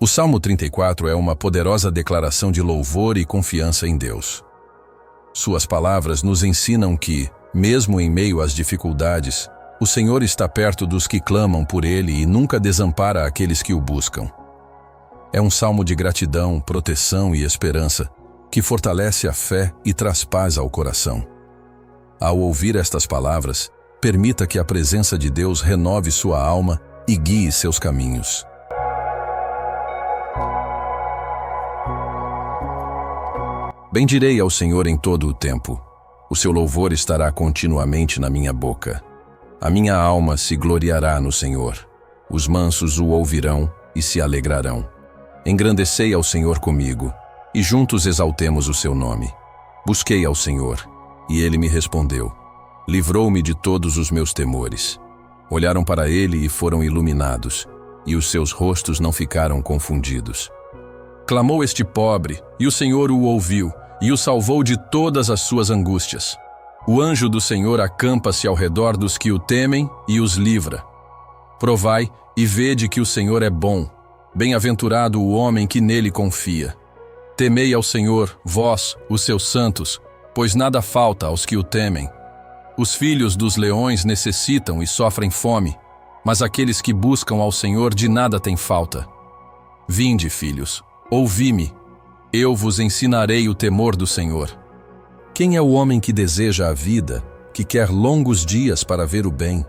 O Salmo 34 é uma poderosa declaração de louvor e confiança em Deus. Suas palavras nos ensinam que, mesmo em meio às dificuldades, o Senhor está perto dos que clamam por Ele e nunca desampara aqueles que o buscam. É um salmo de gratidão, proteção e esperança, que fortalece a fé e traz paz ao coração. Ao ouvir estas palavras, permita que a presença de Deus renove sua alma e guie seus caminhos. Bendirei ao Senhor em todo o tempo. O seu louvor estará continuamente na minha boca. A minha alma se gloriará no Senhor. Os mansos o ouvirão e se alegrarão. Engrandecei ao Senhor comigo, e juntos exaltemos o seu nome. Busquei ao Senhor, e ele me respondeu. Livrou-me de todos os meus temores. Olharam para ele e foram iluminados, e os seus rostos não ficaram confundidos. Clamou este pobre, e o Senhor o ouviu, e o salvou de todas as suas angústias. O anjo do Senhor acampa-se ao redor dos que o temem e os livra. Provai e vede que o Senhor é bom. Bem-aventurado o homem que nele confia. Temei ao Senhor, vós, os seus santos, pois nada falta aos que o temem. Os filhos dos leões necessitam e sofrem fome, mas aqueles que buscam ao Senhor de nada têm falta. Vinde, filhos, ouvi-me. Eu vos ensinarei o temor do Senhor. Quem é o homem que deseja a vida, que quer longos dias para ver o bem?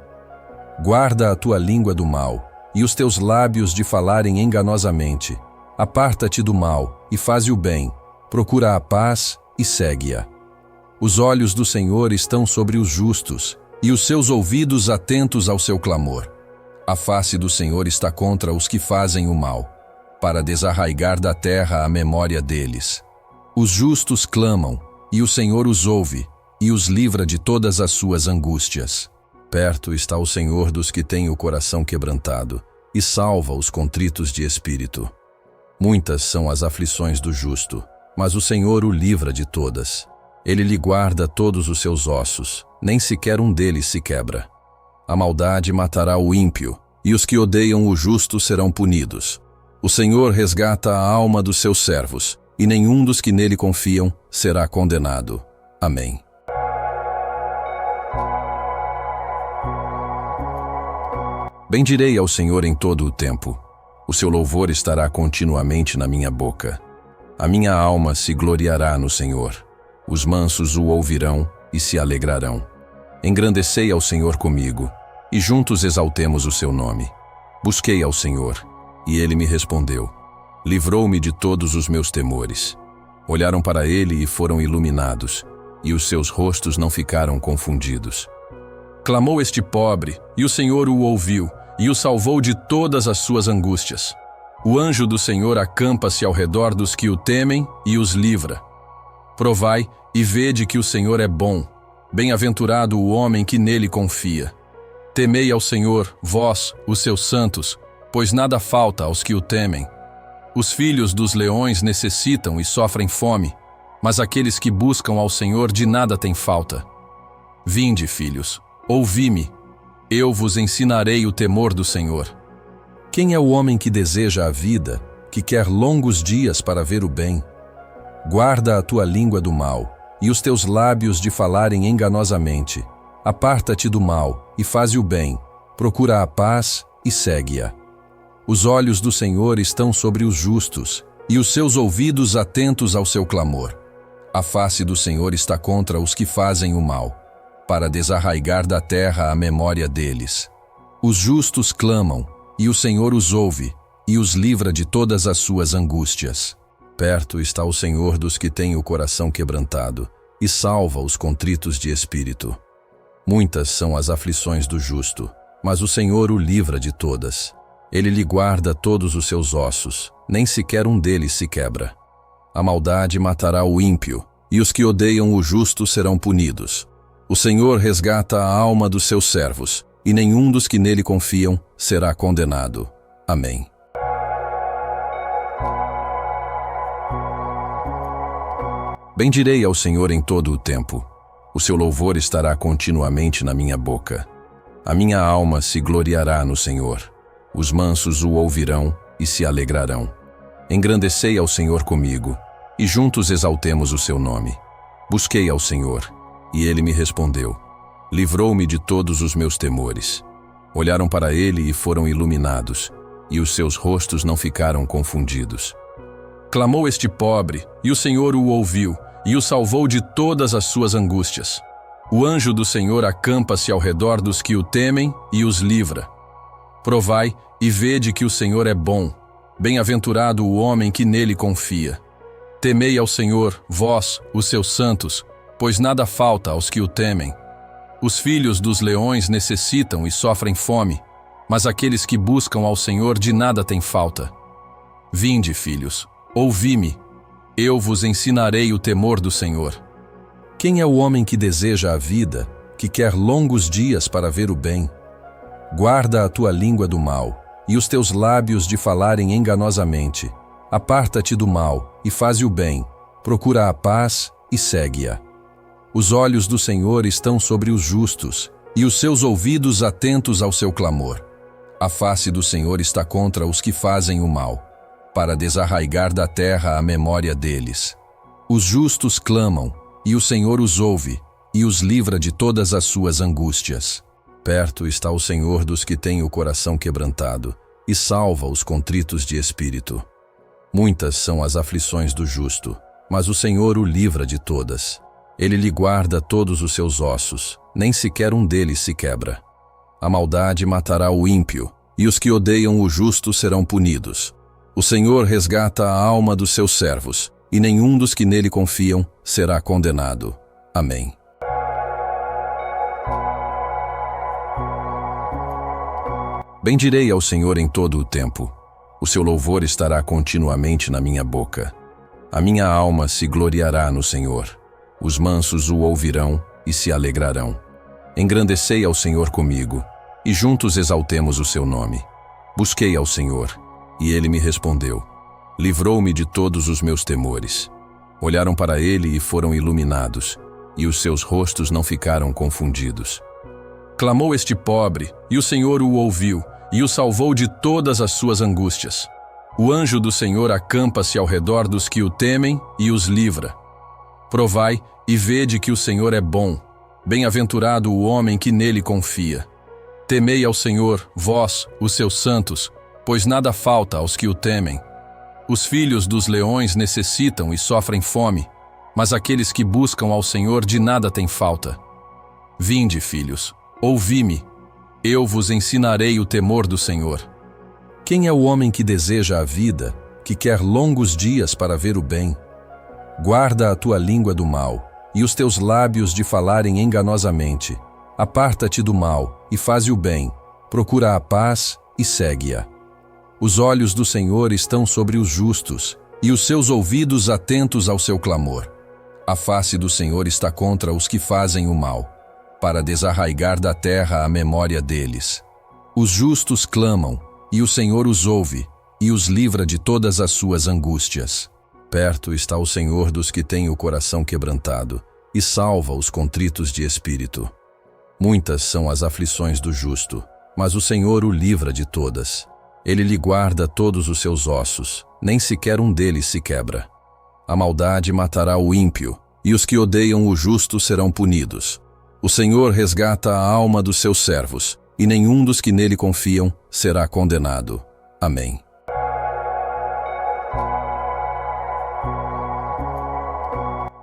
Guarda a tua língua do mal, e os teus lábios de falarem enganosamente. Aparta-te do mal, e faze o bem. Procura a paz, e segue-a. Os olhos do Senhor estão sobre os justos, e os seus ouvidos atentos ao seu clamor. A face do Senhor está contra os que fazem o mal, para desarraigar da terra a memória deles. Os justos clamam, e o Senhor os ouve, e os livra de todas as suas angústias. Perto está o Senhor dos que têm o coração quebrantado, e salva os contritos de espírito. Muitas são as aflições do justo, mas o Senhor o livra de todas. Ele lhe guarda todos os seus ossos, nem sequer um deles se quebra. A maldade matará o ímpio, e os que odeiam o justo serão punidos. O Senhor resgata a alma dos seus servos, e nenhum dos que nele confiam será condenado. Amém. Bendirei ao Senhor em todo o tempo. O seu louvor estará continuamente na minha boca. A minha alma se gloriará no Senhor. Os mansos o ouvirão e se alegrarão. Engrandecei ao Senhor comigo, e juntos exaltemos o seu nome. Busquei ao Senhor, e ele me respondeu. Livrou-me de todos os meus temores. Olharam para ele e foram iluminados, e os seus rostos não ficaram confundidos. Clamou este pobre, e o Senhor o ouviu, e o salvou de todas as suas angústias. O anjo do Senhor acampa-se ao redor dos que o temem e os livra. Provai e vede que o Senhor é bom. Bem-aventurado o homem que nele confia. Temei ao Senhor, vós, os seus santos, pois nada falta aos que o temem. Os filhos dos leões necessitam e sofrem fome, mas aqueles que buscam ao Senhor de nada têm falta. Vinde, filhos, ouvi-me. Eu vos ensinarei o temor do Senhor. Quem é o homem que deseja a vida, que quer longos dias para ver o bem? Guarda a tua língua do mal, e os teus lábios de falarem enganosamente. Aparta-te do mal, e faze o bem. Procura a paz, e segue-a. Os olhos do Senhor estão sobre os justos, e os seus ouvidos atentos ao seu clamor. A face do Senhor está contra os que fazem o mal, para desarraigar da terra a memória deles. Os justos clamam, e o Senhor os ouve, e os livra de todas as suas angústias. Perto está o Senhor dos que têm o coração quebrantado, e salva os contritos de espírito. Muitas são as aflições do justo, mas o Senhor o livra de todas. Ele lhe guarda todos os seus ossos, nem sequer um deles se quebra. A maldade matará o ímpio, e os que odeiam o justo serão punidos. O Senhor resgata a alma dos seus servos, e nenhum dos que nele confiam será condenado. Amém. Bendirei ao Senhor em todo o tempo. O seu louvor estará continuamente na minha boca. A minha alma se gloriará no Senhor. Os mansos o ouvirão e se alegrarão. Engrandecei ao Senhor comigo, e juntos exaltemos o seu nome. Busquei ao Senhor, e ele me respondeu. Livrou-me de todos os meus temores. Olharam para ele e foram iluminados, e os seus rostos não ficaram confundidos. Clamou este pobre, e o Senhor o ouviu, e o salvou de todas as suas angústias. O anjo do Senhor acampa-se ao redor dos que o temem e os livra. Provai e vede que o Senhor é bom. Bem-aventurado o homem que nele confia. Temei ao Senhor, vós, os seus santos, pois nada falta aos que o temem. Os filhos dos leões necessitam e sofrem fome, mas aqueles que buscam ao Senhor de nada têm falta. Vinde, filhos, ouvi-me. Eu vos ensinarei o temor do Senhor. Quem é o homem que deseja a vida, que quer longos dias para ver o bem? Guarda a tua língua do mal, e os teus lábios de falarem enganosamente. Aparta-te do mal, e faze o bem. Procura a paz, e segue-a. Os olhos do Senhor estão sobre os justos, e os seus ouvidos atentos ao seu clamor. A face do Senhor está contra os que fazem o mal, para desarraigar da terra a memória deles. Os justos clamam, e o Senhor os ouve, e os livra de todas as suas angústias. Perto está o Senhor dos que têm o coração quebrantado, e salva os contritos de espírito. Muitas são as aflições do justo, mas o Senhor o livra de todas. Ele lhe guarda todos os seus ossos, nem sequer um deles se quebra. A maldade matará o ímpio, e os que odeiam o justo serão punidos. O Senhor resgata a alma dos seus servos, e nenhum dos que nele confiam será condenado. Amém. Bendirei ao Senhor em todo o tempo. O seu louvor estará continuamente na minha boca. A minha alma se gloriará no Senhor. Os mansos o ouvirão e se alegrarão. Engrandecei ao Senhor comigo, e juntos exaltemos o seu nome. Busquei ao Senhor, e ele me respondeu. Livrou-me de todos os meus temores. Olharam para ele e foram iluminados, e os seus rostos não ficaram confundidos. Clamou este pobre, e o Senhor o ouviu, e o salvou de todas as suas angústias. O anjo do Senhor acampa-se ao redor dos que o temem e os livra. Provai e vede que o Senhor é bom. Bem-aventurado o homem que nele confia. Temei ao Senhor, vós, os seus santos, pois nada falta aos que o temem. Os filhos dos leões necessitam e sofrem fome, mas aqueles que buscam ao Senhor de nada têm falta. Vinde, filhos, ouvi-me. Eu vos ensinarei o temor do Senhor. Quem é o homem que deseja a vida, que quer longos dias para ver o bem? Guarda a tua língua do mal, e os teus lábios de falarem enganosamente. Aparta-te do mal, e faze o bem. Procura a paz, e segue-a. Os olhos do Senhor estão sobre os justos, e os seus ouvidos atentos ao seu clamor. A face do Senhor está contra os que fazem o mal, para desarraigar da terra a memória deles. Os justos clamam, e o Senhor os ouve, e os livra de todas as suas angústias. Perto está o Senhor dos que têm o coração quebrantado, e salva os contritos de espírito. Muitas são as aflições do justo, mas o Senhor o livra de todas. Ele lhe guarda todos os seus ossos, nem sequer um deles se quebra. A maldade matará o ímpio, e os que odeiam o justo serão punidos. O Senhor resgata a alma dos seus servos, e nenhum dos que nele confiam será condenado. Amém.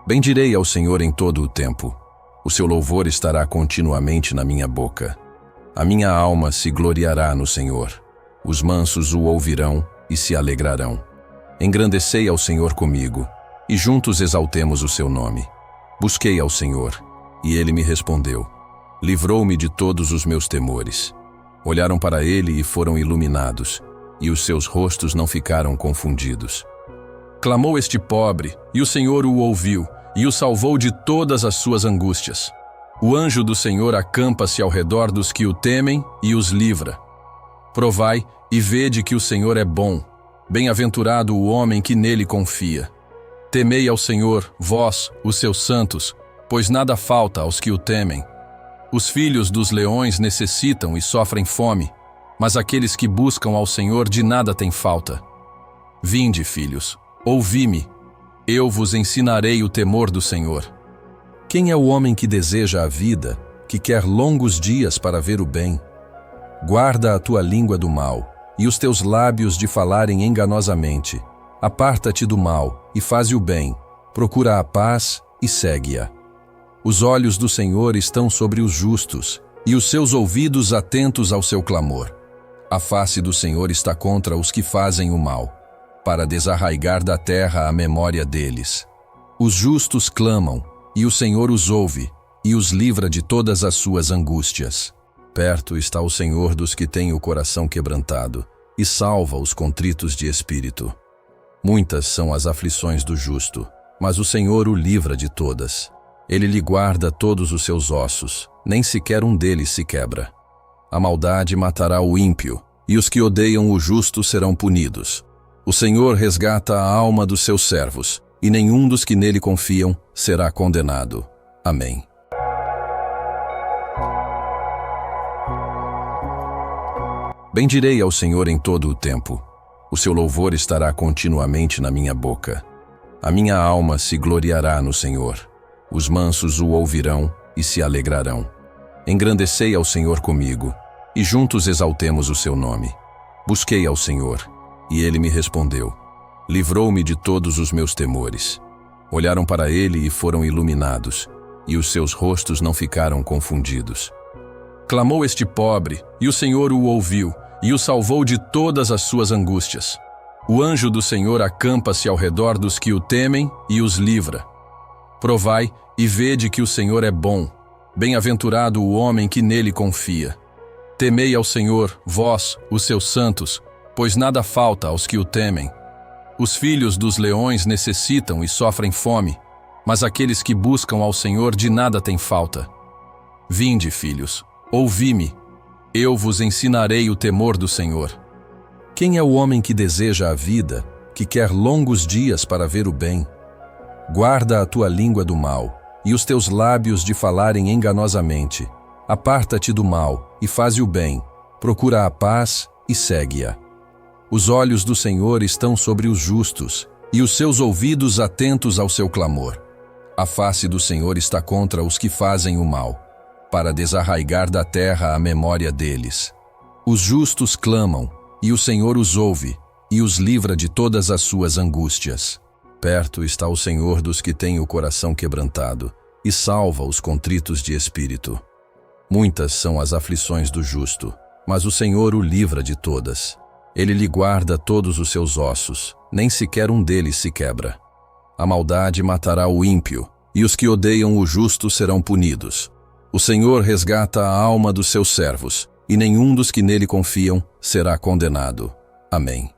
Bendirei ao Senhor em todo o tempo. O seu louvor estará continuamente na minha boca. A minha alma se gloriará no Senhor. Os mansos o ouvirão e se alegrarão. Engrandecei ao Senhor comigo, e juntos exaltemos o seu nome. Busquei ao Senhor, e ele me respondeu. Livrou-me de todos os meus temores. Olharam para ele e foram iluminados, e os seus rostos não ficaram confundidos. Clamou este pobre, e o Senhor o ouviu, e o salvou de todas as suas angústias. O anjo do Senhor acampa-se ao redor dos que o temem e os livra. Provai e vede que o Senhor é bom. Bem-aventurado o homem que nele confia. Temei ao Senhor, vós, os seus santos, pois nada falta aos que o temem. Os filhos dos leões necessitam e sofrem fome, mas aqueles que buscam ao Senhor de nada têm falta. Vinde, filhos, ouvi-me, eu vos ensinarei o temor do Senhor. Quem é o homem que deseja a vida, que quer longos dias para ver o bem? Guarda a tua língua do mal, e os teus lábios de falarem enganosamente. Aparta-te do mal, e faze o bem, procura a paz, e segue-a. Os olhos do Senhor estão sobre os justos, e os seus ouvidos atentos ao seu clamor. A face do Senhor está contra os que fazem o mal, para desarraigar da terra a memória deles. Os justos clamam, e o Senhor os ouve, e os livra de todas as suas angústias. Perto está o Senhor dos que têm o coração quebrantado, e salva os contritos de espírito. Muitas são as aflições do justo, mas o Senhor o livra de todas. Ele lhe guarda todos os seus ossos, nem sequer um deles se quebra. A maldade matará o ímpio, e os que odeiam o justo serão punidos. O Senhor resgata a alma dos seus servos, e nenhum dos que nele confiam será condenado. Amém. Bendirei ao Senhor em todo o tempo. O seu louvor estará continuamente na minha boca. A minha alma se gloriará no Senhor. Os mansos o ouvirão e se alegrarão. Engrandecei ao Senhor comigo, e juntos exaltemos o seu nome. Busquei ao Senhor, e ele me respondeu. Livrou-me de todos os meus temores. Olharam para ele e foram iluminados, e os seus rostos não ficaram confundidos. Clamou este pobre, e o Senhor o ouviu, e o salvou de todas as suas angústias. O anjo do Senhor acampa-se ao redor dos que o temem e os livra. Provai e vede que o Senhor é bom. Bem-aventurado o homem que nele confia. Temei ao Senhor, vós, os seus santos, pois nada falta aos que o temem. Os filhos dos leões necessitam e sofrem fome, mas aqueles que buscam ao Senhor de nada têm falta. Vinde, filhos, ouvi-me, eu vos ensinarei o temor do Senhor. Quem é o homem que deseja a vida, que quer longos dias para ver o bem? Guarda a tua língua do mal, e os teus lábios de falarem enganosamente. Aparta-te do mal, e faze o bem, procura a paz, e segue-a. Os olhos do Senhor estão sobre os justos, e os seus ouvidos atentos ao seu clamor. A face do Senhor está contra os que fazem o mal, para desarraigar da terra a memória deles. Os justos clamam, e o Senhor os ouve, e os livra de todas as suas angústias. Perto está o Senhor dos que têm o coração quebrantado, e salva os contritos de espírito. Muitas são as aflições do justo, mas o Senhor o livra de todas. Ele lhe guarda todos os seus ossos, nem sequer um deles se quebra. A maldade matará o ímpio, e os que odeiam o justo serão punidos. O Senhor resgata a alma dos seus servos, e nenhum dos que nele confiam será condenado. Amém.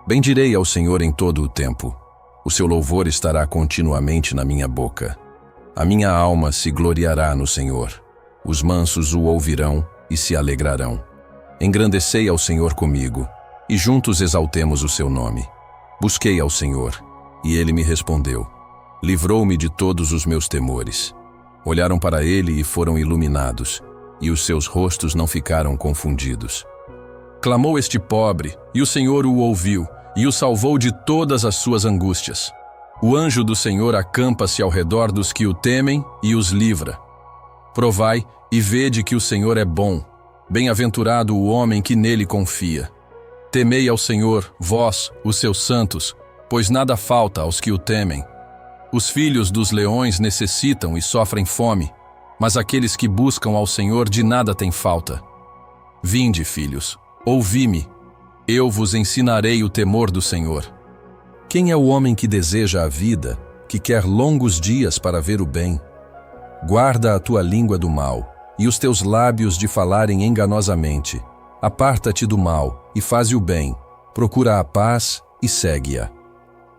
Bendirei ao Senhor em todo o tempo. O seu louvor estará continuamente na minha boca. A minha alma se gloriará no Senhor. Os mansos o ouvirão e se alegrarão. Engrandecei ao Senhor comigo, e juntos exaltemos o seu nome. Busquei ao Senhor, e ele me respondeu. Livrou-me de todos os meus temores. Olharam para ele e foram iluminados, e os seus rostos não ficaram confundidos. Clamou este pobre, e o Senhor o ouviu, e o salvou de todas as suas angústias. O anjo do Senhor acampa-se ao redor dos que o temem e os livra. Provai e vede que o Senhor é bom. Bem-aventurado o homem que nele confia. Temei ao Senhor, vós, os seus santos, pois nada falta aos que o temem. Os filhos dos leões necessitam e sofrem fome, mas aqueles que buscam ao Senhor de nada têm falta. Vinde, filhos, ouvi-me, eu vos ensinarei o temor do Senhor. Quem é o homem que deseja a vida, que quer longos dias para ver o bem? Guarda a tua língua do mal, e os teus lábios de falarem enganosamente. Aparta-te do mal, e faze o bem, procura a paz, e segue-a.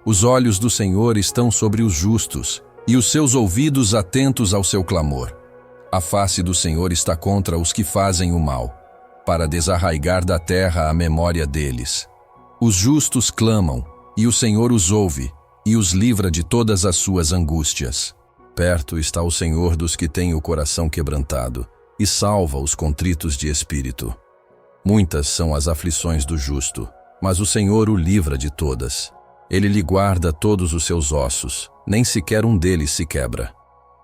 Os olhos do Senhor estão sobre os justos, e os seus ouvidos atentos ao seu clamor. A face do Senhor está contra os que fazem o mal, para desarraigar da terra a memória deles. Os justos clamam, e o Senhor os ouve, e os livra de todas as suas angústias. Perto está o Senhor dos que têm o coração quebrantado, e salva os contritos de espírito. Muitas são as aflições do justo, mas o Senhor o livra de todas. Ele lhe guarda todos os seus ossos, nem sequer um deles se quebra.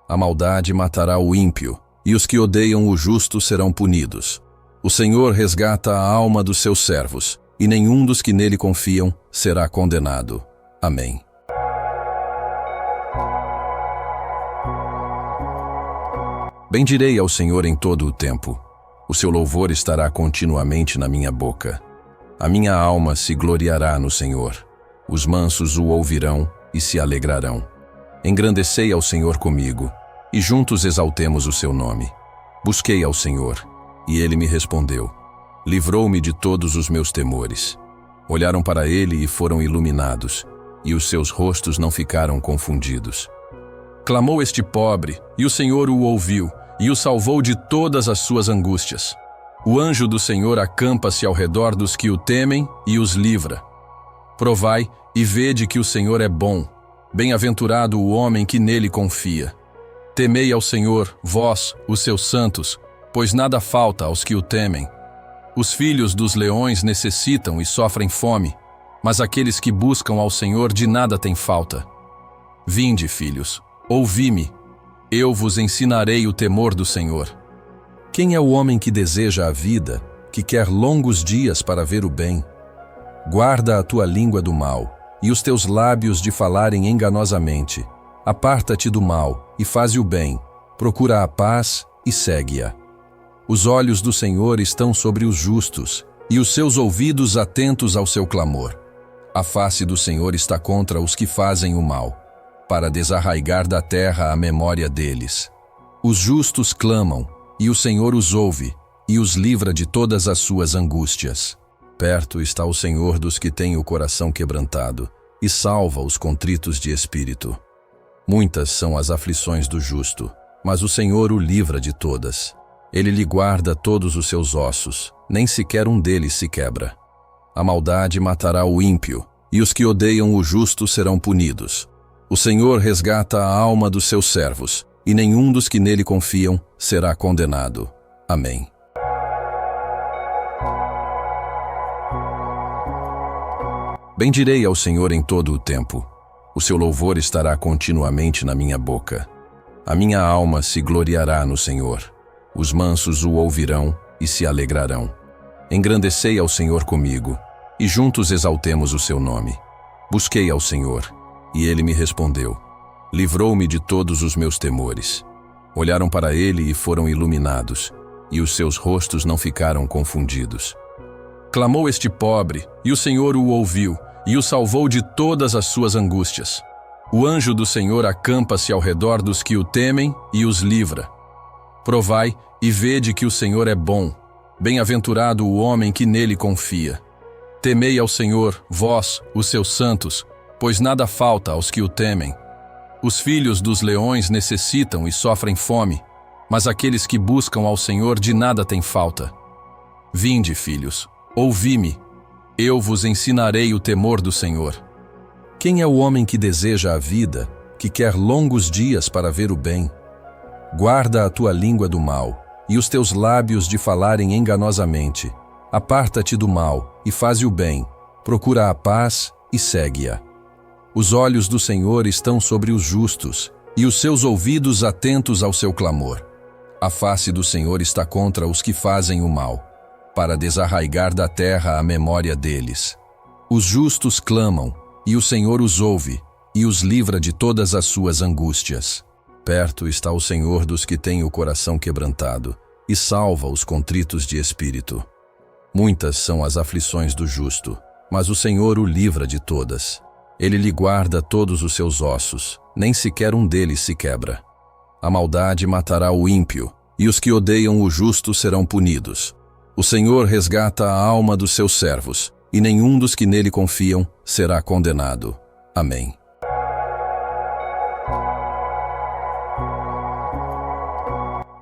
A maldade matará o ímpio, e os que odeiam o justo serão punidos. O Senhor resgata a alma dos seus servos, e nenhum dos que nele confiam será condenado. Amém. Bendirei ao Senhor em todo o tempo. O seu louvor estará continuamente na minha boca. A minha alma se gloriará no Senhor. Os mansos o ouvirão e se alegrarão. Engrandecei ao Senhor comigo, e juntos exaltemos o seu nome. Busquei ao Senhor, e ele me respondeu. Livrou-me de todos os meus temores. Olharam para ele e foram iluminados, e os seus rostos não ficaram confundidos. Clamou este pobre, e o Senhor o ouviu, e o salvou de todas as suas angústias. O anjo do Senhor acampa-se ao redor dos que o temem e os livra. Provai e vede que o Senhor é bom. Bem-aventurado o homem que nele confia. Temei ao Senhor, vós, os seus santos, pois nada falta aos que o temem. Os filhos dos leões necessitam e sofrem fome, mas aqueles que buscam ao Senhor de nada têm falta. Vinde, filhos, ouvi-me. Eu vos ensinarei o temor do Senhor. Quem é o homem que deseja a vida, que quer longos dias para ver o bem? Guarda a tua língua do mal, e os teus lábios de falarem enganosamente. Aparta-te do mal, e faze o bem. Procura a paz, e segue-a. Os olhos do Senhor estão sobre os justos, e os seus ouvidos atentos ao seu clamor. A face do Senhor está contra os que fazem o mal, para desarraigar da terra a memória deles. Os justos clamam, e o Senhor os ouve, e os livra de todas as suas angústias. Perto está o Senhor dos que têm o coração quebrantado, e salva os contritos de espírito. Muitas são as aflições do justo, mas o Senhor o livra de todas. Ele lhe guarda todos os seus ossos, nem sequer um deles se quebra. A maldade matará o ímpio, e os que odeiam o justo serão punidos. O Senhor resgata a alma dos seus servos, e nenhum dos que nele confiam será condenado. Amém. Bendirei ao Senhor em todo o tempo. O seu louvor estará continuamente na minha boca. A minha alma se gloriará no Senhor. Os mansos o ouvirão e se alegrarão. Engrandecei ao Senhor comigo, e juntos exaltemos o seu nome. Busquei ao Senhor, e ele me respondeu. Livrou-me de todos os meus temores. Olharam para ele e foram iluminados, e os seus rostos não ficaram confundidos. Clamou este pobre, e o Senhor o ouviu, e o salvou de todas as suas angústias. O anjo do Senhor acampa-se ao redor dos que o temem e os livra. Provai e vede que o Senhor é bom. Bem-aventurado o homem que nele confia. Temei ao Senhor, vós, os seus santos, pois nada falta aos que o temem. Os filhos dos leões necessitam e sofrem fome, mas aqueles que buscam ao Senhor de nada têm falta. Vinde, filhos, ouvi-me. Eu vos ensinarei o temor do Senhor. Quem é o homem que deseja a vida, que quer longos dias para ver o bem? Guarda a tua língua do mal, e os teus lábios de falarem enganosamente. Aparta-te do mal, e faze o bem. Procura a paz, e segue-a. Os olhos do Senhor estão sobre os justos, e os seus ouvidos atentos ao seu clamor. A face do Senhor está contra os que fazem o mal, para desarraigar da terra a memória deles. Os justos clamam, e o Senhor os ouve, e os livra de todas as suas angústias. Perto está o Senhor dos que têm o coração quebrantado, e salva os contritos de espírito. Muitas são as aflições do justo, mas o Senhor o livra de todas. Ele lhe guarda todos os seus ossos, nem sequer um deles se quebra. A maldade matará o ímpio, e os que odeiam o justo serão punidos. O Senhor resgata a alma dos seus servos, e nenhum dos que nele confiam será condenado. Amém.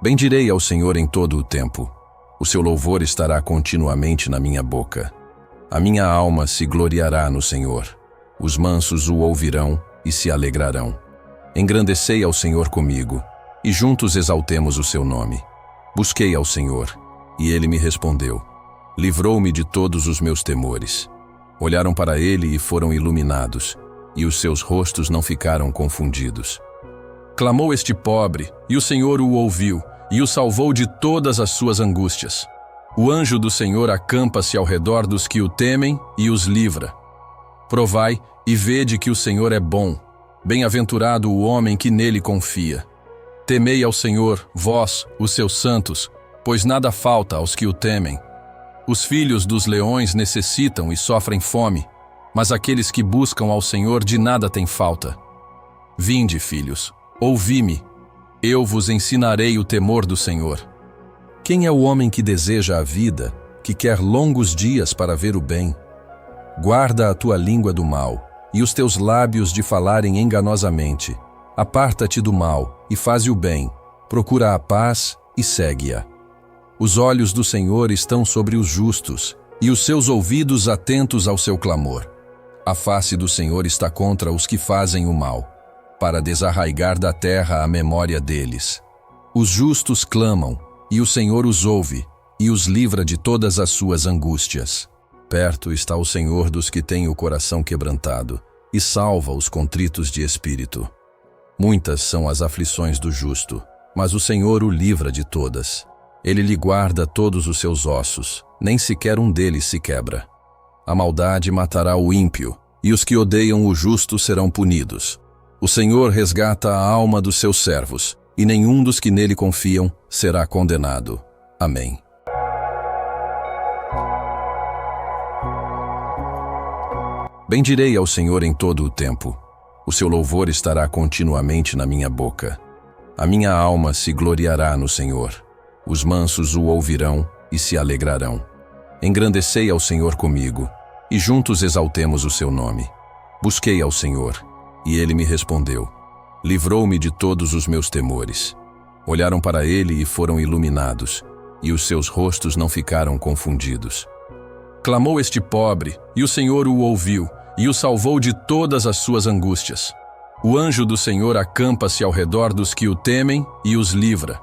Bendirei ao Senhor em todo o tempo. O seu louvor estará continuamente na minha boca. A minha alma se gloriará no Senhor. Os mansos o ouvirão e se alegrarão. Engrandecei ao Senhor comigo, e juntos exaltemos o seu nome. Busquei ao Senhor, e ele me respondeu. Livrou-me de todos os meus temores. Olharam para ele e foram iluminados, e os seus rostos não ficaram confundidos. Clamou este pobre, e o Senhor o ouviu, e o salvou de todas as suas angústias. O anjo do Senhor acampa-se ao redor dos que o temem e os livra. Provai e vede que o Senhor é bom. Bem-aventurado o homem que nele confia. Temei ao Senhor, vós, os seus santos, pois nada falta aos que o temem. Os filhos dos leões necessitam e sofrem fome, mas aqueles que buscam ao Senhor de nada têm falta. Vinde, filhos, ouvi-me, eu vos ensinarei o temor do Senhor. Quem é o homem que deseja a vida, que quer longos dias para ver o bem? Guarda a tua língua do mal, e os teus lábios de falarem enganosamente. Aparta-te do mal, e faze o bem, procura a paz e segue-a. Os olhos do Senhor estão sobre os justos, e os seus ouvidos atentos ao seu clamor. A face do Senhor está contra os que fazem o mal, para desarraigar da terra a memória deles. Os justos clamam, e o Senhor os ouve, e os livra de todas as suas angústias. Perto está o Senhor dos que têm o coração quebrantado, e salva os contritos de espírito. Muitas são as aflições do justo, mas o Senhor o livra de todas. Ele lhe guarda todos os seus ossos, nem sequer um deles se quebra. A maldade matará o ímpio, e os que odeiam o justo serão punidos. O Senhor resgata a alma dos seus servos, e nenhum dos que nele confiam será condenado. Amém. Bendirei ao Senhor em todo o tempo. O seu louvor estará continuamente na minha boca. A minha alma se gloriará no Senhor. Os mansos o ouvirão e se alegrarão. Engrandecei ao Senhor comigo, e juntos exaltemos o seu nome. Busquei ao Senhor, e ele me respondeu. Livrou-me de todos os meus temores. Olharam para ele e foram iluminados, e os seus rostos não ficaram confundidos. Clamou este pobre, e o Senhor o ouviu, e o salvou de todas as suas angústias. O anjo do Senhor acampa-se ao redor dos que o temem e os livra.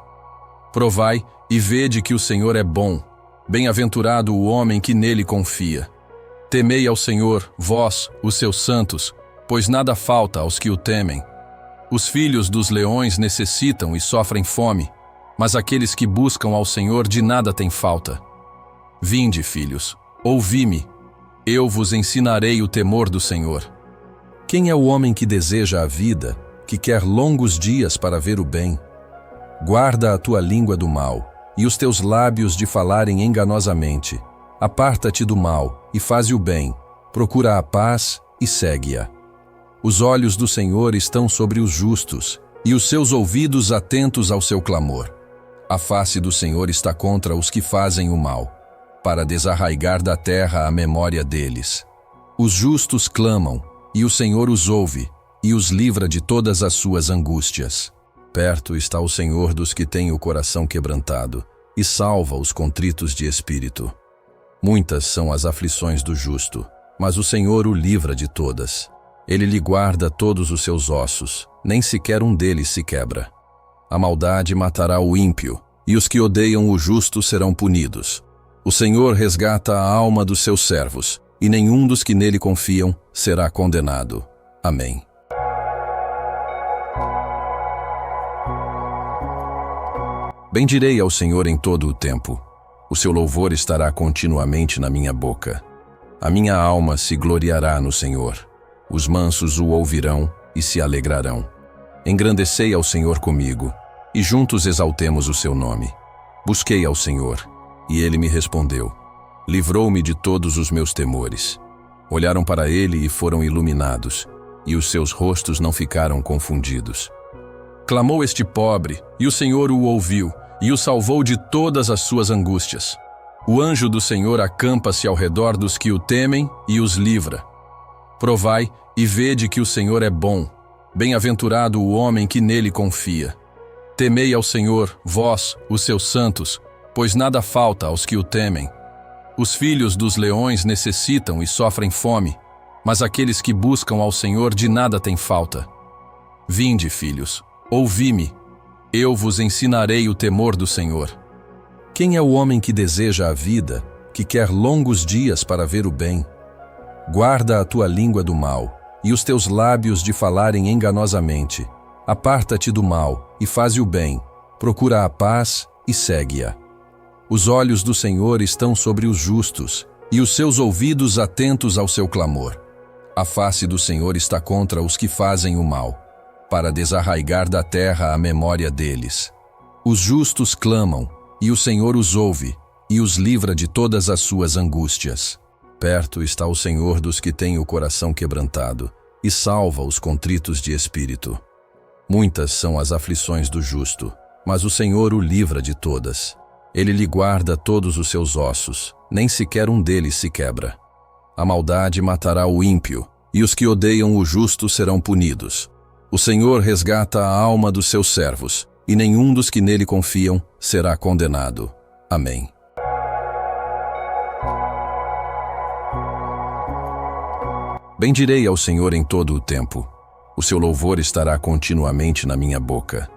Provai e vede que o Senhor é bom. Bem-aventurado o homem que nele confia. Temei ao Senhor, vós, os seus santos, pois nada falta aos que o temem. Os filhos dos leões necessitam e sofrem fome, mas aqueles que buscam ao Senhor de nada têm falta. Vinde, filhos, ouvi-me, eu vos ensinarei o temor do Senhor. Quem é o homem que deseja a vida, que quer longos dias para ver o bem? Guarda a tua língua do mal, e os teus lábios de falarem enganosamente. Aparta-te do mal, e faze o bem, procura a paz e segue-a. Os olhos do Senhor estão sobre os justos, e os seus ouvidos atentos ao seu clamor. A face do Senhor está contra os que fazem o mal, para desarraigar da terra a memória deles. Os justos clamam, e o Senhor os ouve, e os livra de todas as suas angústias. Perto está o Senhor dos que têm o coração quebrantado, e salva os contritos de espírito. Muitas são as aflições do justo, mas o Senhor o livra de todas. Ele lhe guarda todos os seus ossos, nem sequer um deles se quebra. A maldade matará o ímpio, e os que odeiam o justo serão punidos. O Senhor resgata a alma dos seus servos, e nenhum dos que nele confiam será condenado. Amém. Bendirei ao Senhor em todo o tempo. O seu louvor estará continuamente na minha boca. A minha alma se gloriará no Senhor. Os mansos o ouvirão e se alegrarão. Engrandecei ao Senhor comigo, e juntos exaltemos o seu nome. Busquei ao Senhor, e ele me respondeu. Livrou-me de todos os meus temores. Olharam para ele e foram iluminados, e os seus rostos não ficaram confundidos. Clamou este pobre, e o Senhor o ouviu, e o salvou de todas as suas angústias. O anjo do Senhor acampa-se ao redor dos que o temem e os livra. Provai e vede que o Senhor é bom. Bem-aventurado o homem que nele confia. Temei ao Senhor, vós, os seus santos, pois nada falta aos que o temem. Os filhos dos leões necessitam e sofrem fome, mas aqueles que buscam ao Senhor de nada têm falta. Vinde, filhos, ouvi-me, eu vos ensinarei o temor do Senhor. Quem é o homem que deseja a vida, que quer longos dias para ver o bem. Guarda a tua língua do mal, e os teus lábios de falarem enganosamente. Aparta-te do mal, e faze o bem. Procura a paz, e segue-a. Os olhos do Senhor estão sobre os justos, e os seus ouvidos atentos ao seu clamor. A face do Senhor está contra os que fazem o mal, para desarraigar da terra a memória deles. Os justos clamam, e o Senhor os ouve, e os livra de todas as suas angústias. Perto está o Senhor dos que têm o coração quebrantado, e salva os contritos de espírito. Muitas são as aflições do justo, mas o Senhor o livra de todas. Ele lhe guarda todos os seus ossos, nem sequer um deles se quebra. A maldade matará o ímpio, e os que odeiam o justo serão punidos. O Senhor resgata a alma dos seus servos, e nenhum dos que nele confiam será condenado. Amém. Bendirei ao Senhor em todo o tempo. O seu louvor estará continuamente na minha boca.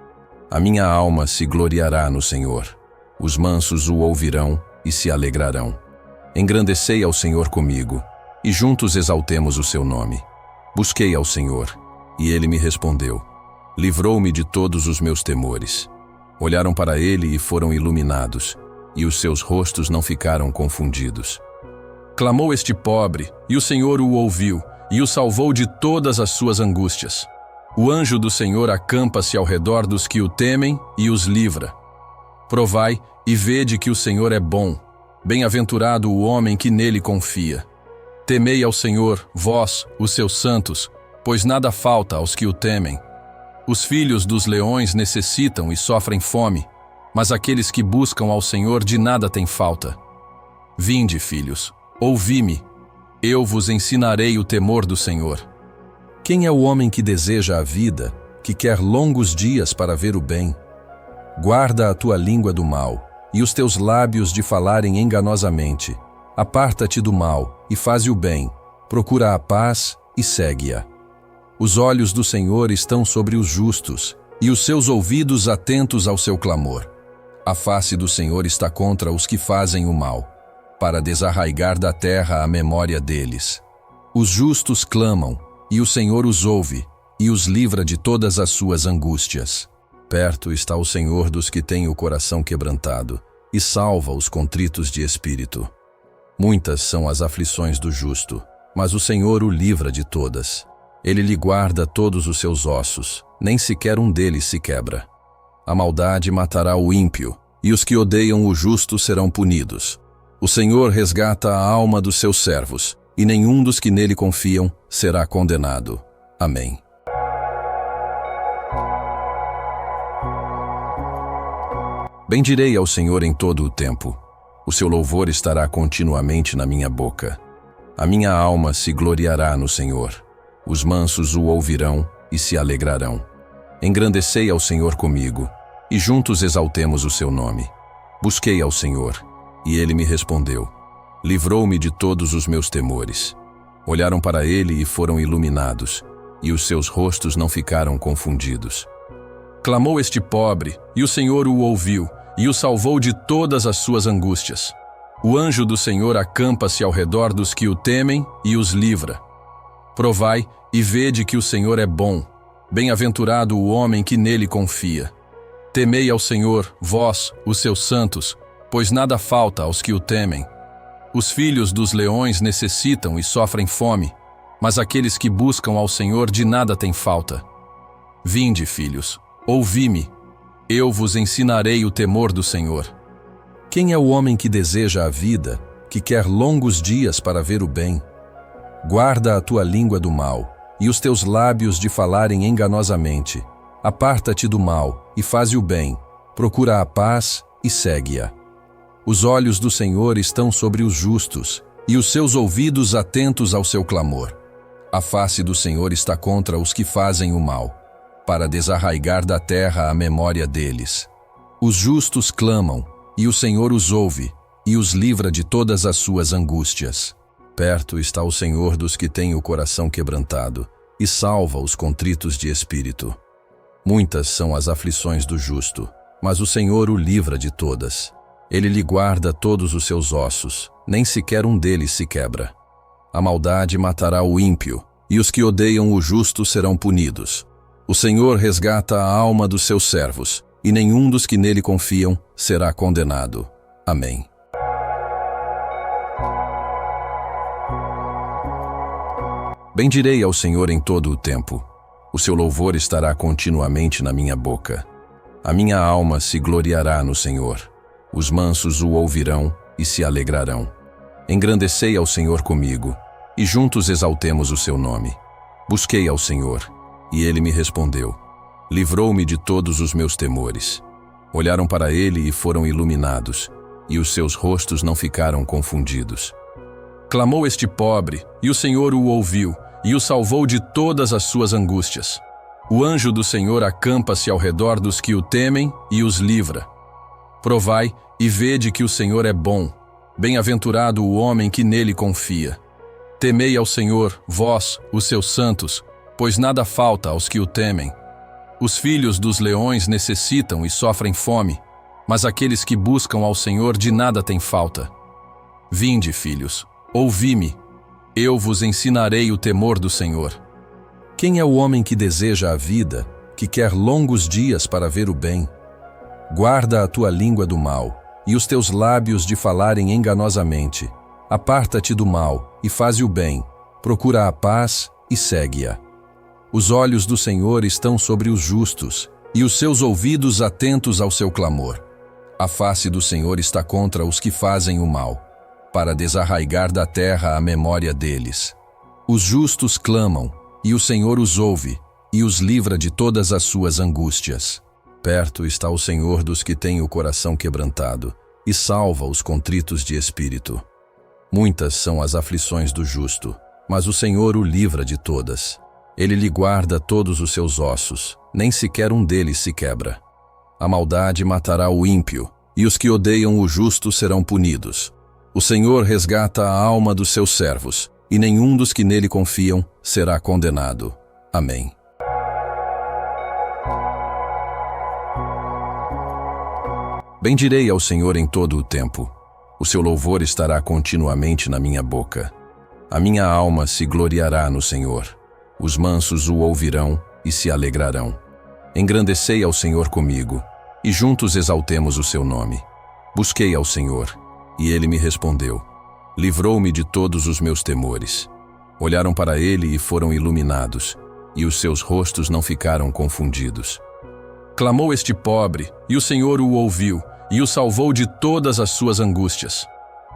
A minha alma se gloriará no Senhor. Os mansos o ouvirão e se alegrarão. Engrandecei ao Senhor comigo, e juntos exaltemos o seu nome. Busquei ao Senhor, e ele me respondeu. Livrou-me de todos os meus temores. Olharam para ele e foram iluminados, e os seus rostos não ficaram confundidos. Clamou este pobre, e o Senhor o ouviu, e o salvou de todas as suas angústias. O anjo do Senhor acampa-se ao redor dos que o temem e os livra. Provai e vede que o Senhor é bom. Bem-aventurado o homem que nele confia. Temei ao Senhor, vós, os seus santos, pois nada falta aos que o temem. Os filhos dos leões necessitam e sofrem fome, mas aqueles que buscam ao Senhor de nada têm falta. Vinde, filhos, ouvi-me. Eu vos ensinarei o temor do Senhor. Quem é o homem que deseja a vida, que quer longos dias para ver o bem? Guarda a tua língua do mal, e os teus lábios de falarem enganosamente. Aparta-te do mal, e faze o bem. Procura a paz, e segue-a. Os olhos do Senhor estão sobre os justos, e os seus ouvidos atentos ao seu clamor. A face do Senhor está contra os que fazem o mal, para desarraigar da terra a memória deles. Os justos clamam, e o Senhor os ouve, e os livra de todas as suas angústias. Perto está o Senhor dos que têm o coração quebrantado, e salva os contritos de espírito. Muitas são as aflições do justo, mas o Senhor o livra de todas. Ele lhe guarda todos os seus ossos, nem sequer um deles se quebra. A maldade matará o ímpio, e os que odeiam o justo serão punidos. O Senhor resgata a alma dos seus servos, e nenhum dos que nele confiam será condenado. Amém. Bendirei ao Senhor em todo o tempo. O seu louvor estará continuamente na minha boca. A minha alma se gloriará no Senhor. Os mansos o ouvirão e se alegrarão. Engrandecei ao Senhor comigo, e juntos exaltemos o seu nome. Busquei ao Senhor, e ele me respondeu. Livrou-me de todos os meus temores. Olharam para ele e foram iluminados, e os seus rostos não ficaram confundidos. Clamou este pobre, e o Senhor o ouviu, e o salvou de todas as suas angústias. O anjo do Senhor acampa-se ao redor dos que o temem e os livra. Provai e vede que o Senhor é bom. Bem-aventurado o homem que nele confia. Temei ao Senhor, vós, os seus santos, pois nada falta aos que o temem. Os filhos dos leões necessitam e sofrem fome, mas aqueles que buscam ao Senhor de nada têm falta. Vinde, filhos, ouvi-me. Eu vos ensinarei o temor do Senhor. Quem é o homem que deseja a vida, que quer longos dias para ver o bem? Guarda a tua língua do mal, e os teus lábios de falarem enganosamente. Aparta-te do mal, e faze o bem. Procura a paz, e segue-a. Os olhos do Senhor estão sobre os justos, e os seus ouvidos atentos ao seu clamor. A face do Senhor está contra os que fazem o mal, para desarraigar da terra a memória deles. Os justos clamam, e o Senhor os ouve, e os livra de todas as suas angústias. Perto está o Senhor dos que têm o coração quebrantado, e salva os contritos de espírito. Muitas são as aflições do justo, mas o Senhor o livra de todas. Ele lhe guarda todos os seus ossos, nem sequer um deles se quebra. A maldade matará o ímpio, e os que odeiam o justo serão punidos. O Senhor resgata a alma dos seus servos, e nenhum dos que nele confiam será condenado. Amém. Bendirei ao Senhor em todo o tempo. O seu louvor estará continuamente na minha boca. A minha alma se gloriará no Senhor. Os mansos o ouvirão e se alegrarão. Engrandecei ao Senhor comigo, e juntos exaltemos o seu nome. Busquei ao Senhor, e ele me respondeu. Livrou-me de todos os meus temores. Olharam para ele e foram iluminados, e os seus rostos não ficaram confundidos. Clamou este pobre, e o Senhor o ouviu, e o salvou de todas as suas angústias. O anjo do Senhor acampa-se ao redor dos que o temem e os livra. Provai e vede que o Senhor é bom. Bem-aventurado o homem que nele confia. Temei ao Senhor, vós, os seus santos, pois nada falta aos que o temem. Os filhos dos leões necessitam e sofrem fome, mas aqueles que buscam ao Senhor de nada têm falta. Vinde, filhos, ouvi-me. Eu vos ensinarei o temor do Senhor. Quem é o homem que deseja a vida, que quer longos dias para ver o bem? Guarda a tua língua do mal, e os teus lábios de falarem enganosamente. Aparta-te do mal, e faze o bem. Procura a paz, e segue-a. Os olhos do Senhor estão sobre os justos, e os seus ouvidos atentos ao seu clamor. A face do Senhor está contra os que fazem o mal, para desarraigar da terra a memória deles. Os justos clamam, e o Senhor os ouve, e os livra de todas as suas angústias. Perto está o Senhor dos que têm o coração quebrantado, e salva os contritos de espírito. Muitas são as aflições do justo, mas o Senhor o livra de todas. Ele lhe guarda todos os seus ossos, nem sequer um deles se quebra. A maldade matará o ímpio, e os que odeiam o justo serão punidos. O Senhor resgata a alma dos seus servos, e nenhum dos que nele confiam será condenado. Amém. Bendirei ao Senhor em todo o tempo. O seu louvor estará continuamente na minha boca. A minha alma se gloriará no Senhor. Os mansos o ouvirão e se alegrarão. Engrandecei ao Senhor comigo, e juntos exaltemos o seu nome. Busquei ao Senhor, e ele me respondeu. Livrou-me de todos os meus temores. Olharam para ele e foram iluminados, e os seus rostos não ficaram confundidos. Clamou este pobre, e o Senhor o ouviu, e o salvou de todas as suas angústias.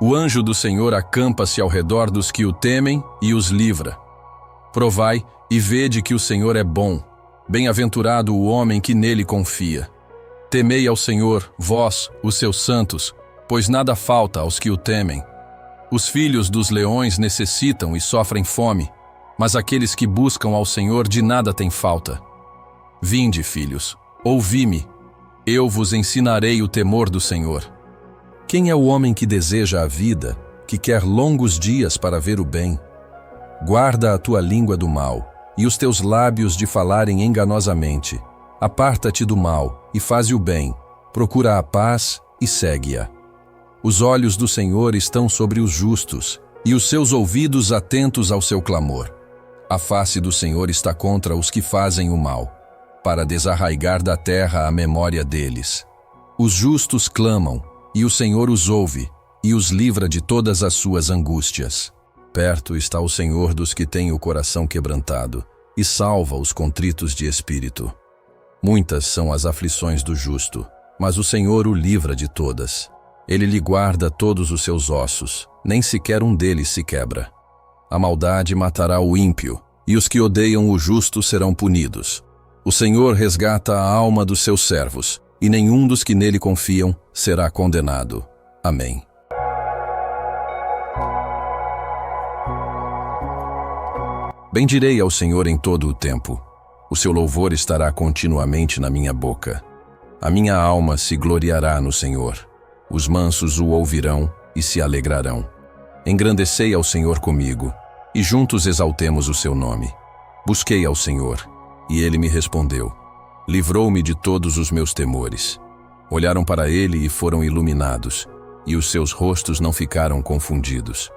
O anjo do Senhor acampa-se ao redor dos que o temem e os livra. Provai e vede que o Senhor é bom. Bem-aventurado o homem que nele confia. Temei ao Senhor, vós, os seus santos, pois nada falta aos que o temem. Os filhos dos leões necessitam e sofrem fome, mas aqueles que buscam ao Senhor de nada têm falta. Vinde, filhos, ouvi-me. Eu vos ensinarei o temor do Senhor. Quem é o homem que deseja a vida, que quer longos dias para ver o bem? Guarda a tua língua do mal, e os teus lábios de falarem enganosamente. Aparta-te do mal, e faze o bem. Procura a paz, e segue-a. Os olhos do Senhor estão sobre os justos, e os seus ouvidos atentos ao seu clamor. A face do Senhor está contra os que fazem o mal, para desarraigar da terra a memória deles. Os justos clamam, e o Senhor os ouve, e os livra de todas as suas angústias. Perto está o Senhor dos que têm o coração quebrantado, e salva os contritos de espírito. Muitas são as aflições do justo, mas o Senhor o livra de todas. Ele lhe guarda todos os seus ossos, nem sequer um deles se quebra. A maldade matará o ímpio, e os que odeiam o justo serão punidos. O Senhor resgata a alma dos seus servos, e nenhum dos que nele confiam será condenado. Amém. Bendirei ao Senhor em todo o tempo. O seu louvor estará continuamente na minha boca. A minha alma se gloriará no Senhor. Os mansos o ouvirão e se alegrarão. Engrandecei ao Senhor comigo, e juntos exaltemos o seu nome. Busquei ao Senhor, e ele me respondeu. Livrou-me de todos os meus temores. Olharam para ele e foram iluminados, e os seus rostos não ficaram confundidos.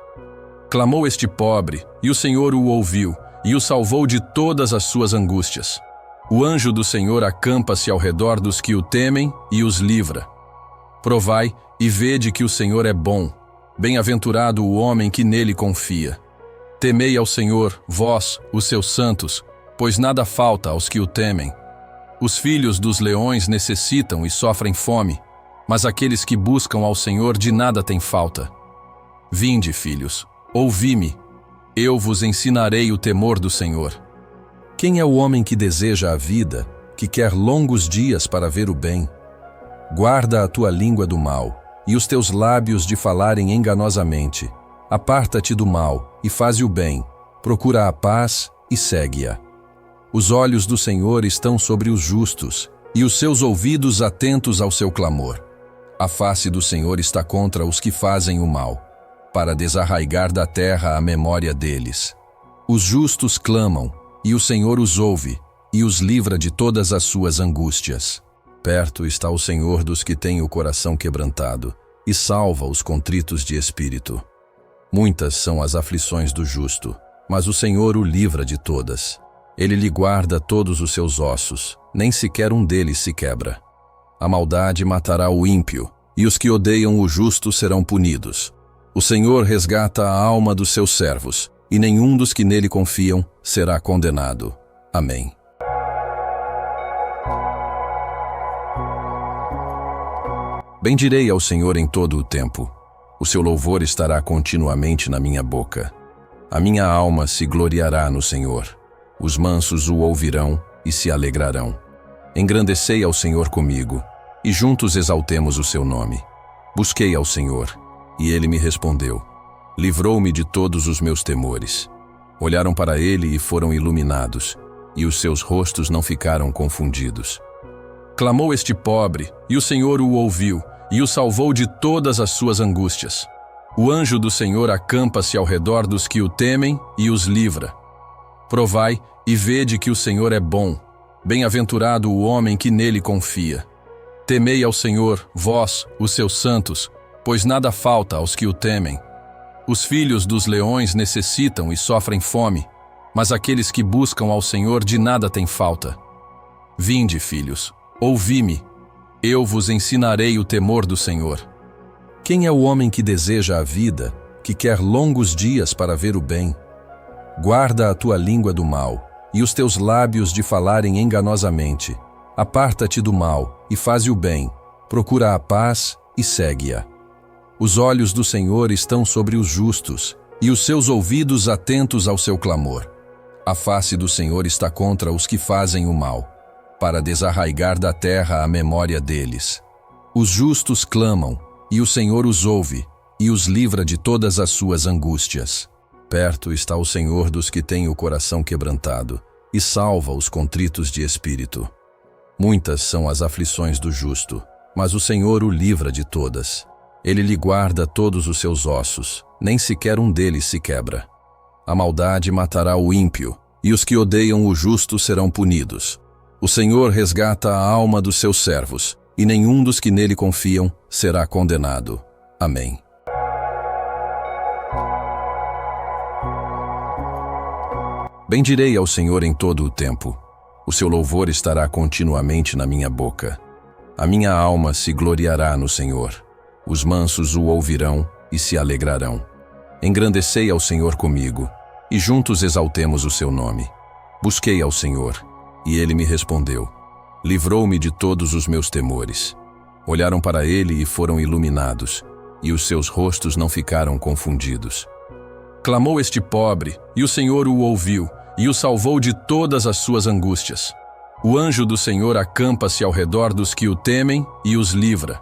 Clamou este pobre, e o Senhor o ouviu, e o salvou de todas as suas angústias. O anjo do Senhor acampa-se ao redor dos que o temem e os livra. Provai e vede que o Senhor é bom. Bem-aventurado o homem que nele confia. Temei ao Senhor, vós, os seus santos, pois nada falta aos que o temem. Os filhos dos leões necessitam e sofrem fome, mas aqueles que buscam ao Senhor de nada têm falta. Vinde, filhos, ouvi-me, eu vos ensinarei o temor do Senhor. Quem é o homem que deseja a vida, que quer longos dias para ver o bem? Guarda a tua língua do mal, e os teus lábios de falarem enganosamente. Aparta-te do mal, e faze o bem, procura a paz e segue-a. Os olhos do Senhor estão sobre os justos, e os seus ouvidos atentos ao seu clamor. A face do Senhor está contra os que fazem o mal, para desarraigar da terra a memória deles. Os justos clamam, e o Senhor os ouve, e os livra de todas as suas angústias. Perto está o Senhor dos que têm o coração quebrantado, e salva os contritos de espírito. Muitas são as aflições do justo, mas o Senhor o livra de todas. Ele lhe guarda todos os seus ossos, nem sequer um deles se quebra. A maldade matará o ímpio, e os que odeiam o justo serão punidos. O Senhor resgata a alma dos seus servos, e nenhum dos que nele confiam será condenado. Amém. Bendirei ao Senhor em todo o tempo. O seu louvor estará continuamente na minha boca. A minha alma se gloriará no Senhor. Os mansos o ouvirão e se alegrarão. Engrandecei ao Senhor comigo, e juntos exaltemos o seu nome. Busquei ao Senhor, e ele me respondeu. Livrou-me de todos os meus temores. Olharam para ele e foram iluminados, e os seus rostos não ficaram confundidos. Clamou este pobre, e o Senhor o ouviu, e o salvou de todas as suas angústias. O anjo do Senhor acampa-se ao redor dos que o temem e os livra. Provai e vede que o Senhor é bom. Bem-aventurado o homem que nele confia. Temei ao Senhor, vós, os seus santos, pois nada falta aos que o temem. Os filhos dos leões necessitam e sofrem fome, mas aqueles que buscam ao Senhor de nada têm falta. Vinde, filhos, ouvi-me, eu vos ensinarei o temor do Senhor. Quem é o homem que deseja a vida, que quer longos dias para ver o bem? Guarda a tua língua do mal, e os teus lábios de falarem enganosamente. Aparta-te do mal, e faze o bem, procura a paz e segue-a. Os olhos do Senhor estão sobre os justos, e os seus ouvidos atentos ao seu clamor. A face do Senhor está contra os que fazem o mal, para desarraigar da terra a memória deles. Os justos clamam, e o Senhor os ouve, e os livra de todas as suas angústias. Perto está o Senhor dos que têm o coração quebrantado, e salva os contritos de espírito. Muitas são as aflições do justo, mas o Senhor o livra de todas. Ele lhe guarda todos os seus ossos, nem sequer um deles se quebra. A maldade matará o ímpio, e os que odeiam o justo serão punidos. O Senhor resgata a alma dos seus servos, e nenhum dos que nele confiam será condenado. Amém. Bendirei ao Senhor em todo o tempo. O seu louvor estará continuamente na minha boca. A minha alma se gloriará no Senhor. Os mansos o ouvirão e se alegrarão. Engrandecei ao Senhor comigo, e juntos exaltemos o seu nome. Busquei ao Senhor, e ele me respondeu. Livrou-me de todos os meus temores. Olharam para ele e foram iluminados, e os seus rostos não ficaram confundidos. Clamou este pobre, e o Senhor o ouviu, e o salvou de todas as suas angústias. O anjo do Senhor acampa-se ao redor dos que o temem e os livra.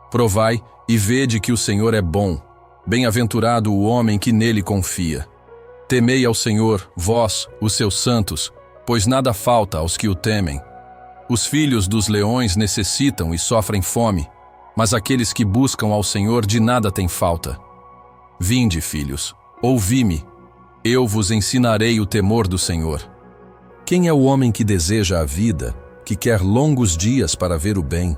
Provai e vede que o Senhor é bom. Bem-aventurado o homem que nele confia. Temei ao Senhor, vós, os seus santos, pois nada falta aos que o temem. Os filhos dos leões necessitam e sofrem fome, mas aqueles que buscam ao Senhor de nada têm falta. Vinde, filhos, ouvi-me, eu vos ensinarei o temor do Senhor. Quem é o homem que deseja a vida, que quer longos dias para ver o bem?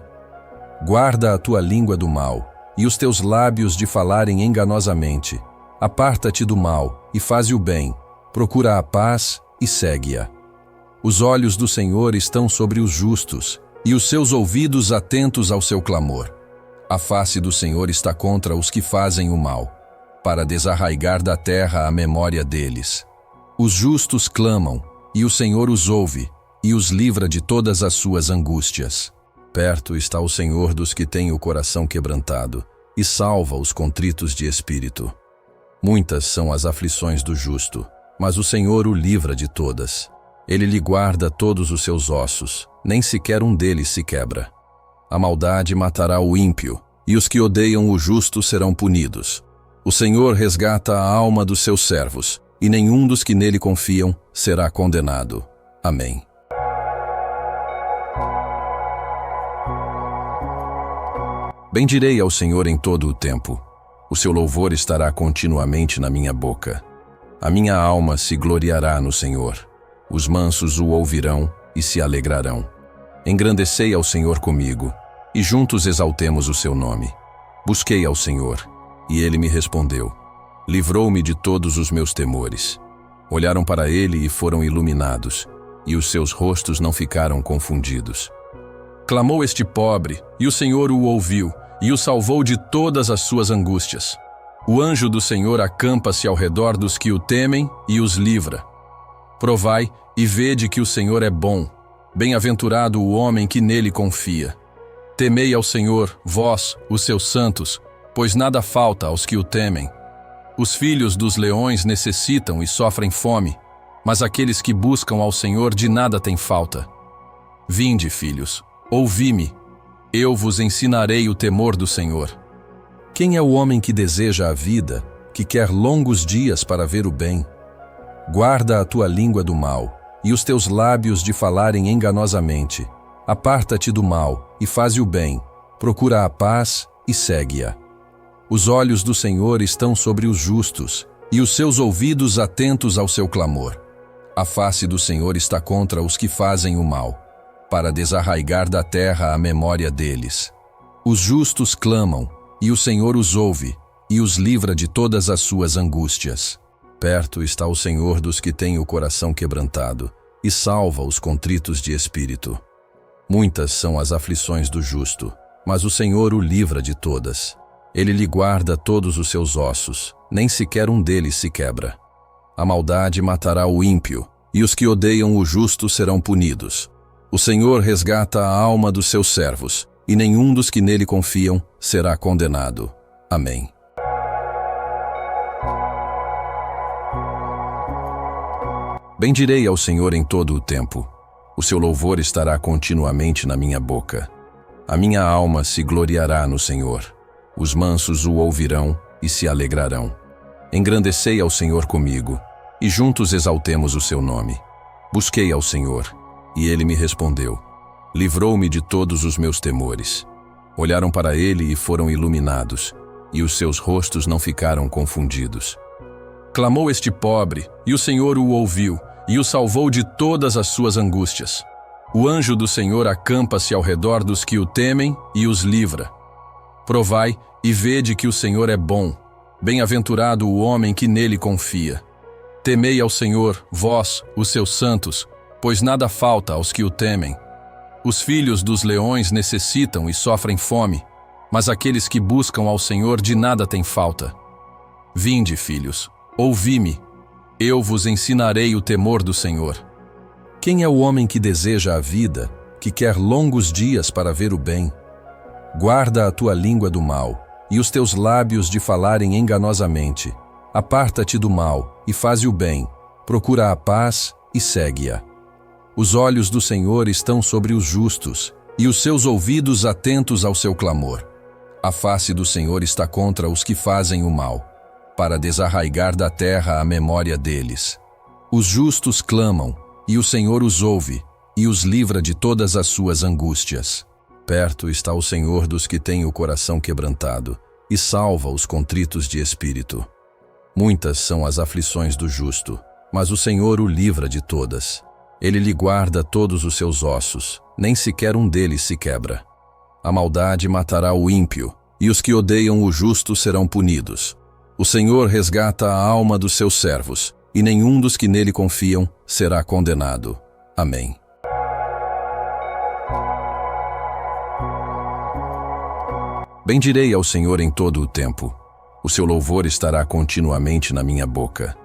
Guarda a tua língua do mal, e os teus lábios de falarem enganosamente. Aparta-te do mal, e faze o bem. Procura a paz, e segue-a. Os olhos do Senhor estão sobre os justos, e os seus ouvidos atentos ao seu clamor. A face do Senhor está contra os que fazem o mal, para desarraigar da terra a memória deles. Os justos clamam, e o Senhor os ouve, e os livra de todas as suas angústias. Perto está o Senhor dos que têm o coração quebrantado, e salva os contritos de espírito. Muitas são as aflições do justo, mas o Senhor o livra de todas. Ele lhe guarda todos os seus ossos, nem sequer um deles se quebra. A maldade matará o ímpio, e os que odeiam o justo serão punidos. O Senhor resgata a alma dos seus servos, e nenhum dos que nele confiam será condenado. Amém. Bendirei ao Senhor em todo o tempo. O seu louvor estará continuamente na minha boca. A minha alma se gloriará no Senhor. Os mansos o ouvirão e se alegrarão. Engrandecei ao Senhor comigo, e juntos exaltemos o seu nome. Busquei ao Senhor, e ele me respondeu. Livrou-me de todos os meus temores. Olharam para ele e foram iluminados, e os seus rostos não ficaram confundidos. Clamou este pobre, e o Senhor o ouviu, e o salvou de todas as suas angústias. O anjo do Senhor acampa-se ao redor dos que o temem e os livra. Provai e vede que o Senhor é bom. Bem-aventurado o homem que nele confia. Temei ao Senhor, vós, os seus santos, pois nada falta aos que o temem. Os filhos dos leões necessitam e sofrem fome, mas aqueles que buscam ao Senhor de nada têm falta. Vinde, filhos, ouvi-me. Eu vos ensinarei o temor do Senhor. Quem é o homem que deseja a vida, que quer longos dias para ver o bem? Guarda a tua língua do mal, e os teus lábios de falarem enganosamente. Aparta-te do mal, e faze o bem. Procura a paz, e segue-a. Os olhos do Senhor estão sobre os justos, e os seus ouvidos atentos ao seu clamor. A face do Senhor está contra os que fazem o mal, para desarraigar da terra a memória deles. Os justos clamam, e o Senhor os ouve, e os livra de todas as suas angústias. Perto está o Senhor dos que têm o coração quebrantado, e salva os contritos de espírito. Muitas são as aflições do justo, mas o Senhor o livra de todas. Ele lhe guarda todos os seus ossos, nem sequer um deles se quebra. A maldade matará o ímpio, e os que odeiam o justo serão punidos. O Senhor resgata a alma dos seus servos, e nenhum dos que nele confiam será condenado. Amém. Bendirei ao Senhor em todo o tempo. O seu louvor estará continuamente na minha boca. A minha alma se gloriará no Senhor. Os mansos o ouvirão e se alegrarão. Engrandecei ao Senhor comigo, e juntos exaltemos o seu nome. Busquei ao Senhor, e ele me respondeu. Livrou-me de todos os meus temores. Olharam para ele e foram iluminados, e os seus rostos não ficaram confundidos. Clamou este pobre, e o Senhor o ouviu, e o salvou de todas as suas angústias. O anjo do Senhor acampa-se ao redor dos que o temem e os livra. Provai e vede que o Senhor é bom. Bem-aventurado o homem que nele confia. Temei ao Senhor, vós, os seus santos, pois nada falta aos que o temem. Os filhos dos leões necessitam e sofrem fome, mas aqueles que buscam ao Senhor de nada têm falta. Vinde, filhos, ouvi-me. Eu vos ensinarei o temor do Senhor. Quem é o homem que deseja a vida, que quer longos dias para ver o bem? Guarda a tua língua do mal, e os teus lábios de falarem enganosamente. Aparta-te do mal, e faze o bem. Procura a paz, e segue-a. Os olhos do Senhor estão sobre os justos, e os seus ouvidos atentos ao seu clamor. A face do Senhor está contra os que fazem o mal, para desarraigar da terra a memória deles. Os justos clamam, e o Senhor os ouve, e os livra de todas as suas angústias. Perto está o Senhor dos que têm o coração quebrantado, e salva os contritos de espírito. Muitas são as aflições do justo, mas o Senhor o livra de todas. Ele lhe guarda todos os seus ossos, nem sequer um deles se quebra. A maldade matará o ímpio, e os que odeiam o justo serão punidos. O Senhor resgata a alma dos seus servos, e nenhum dos que nele confiam será condenado. Amém. Bendirei ao Senhor em todo o tempo. O seu louvor estará continuamente na minha boca.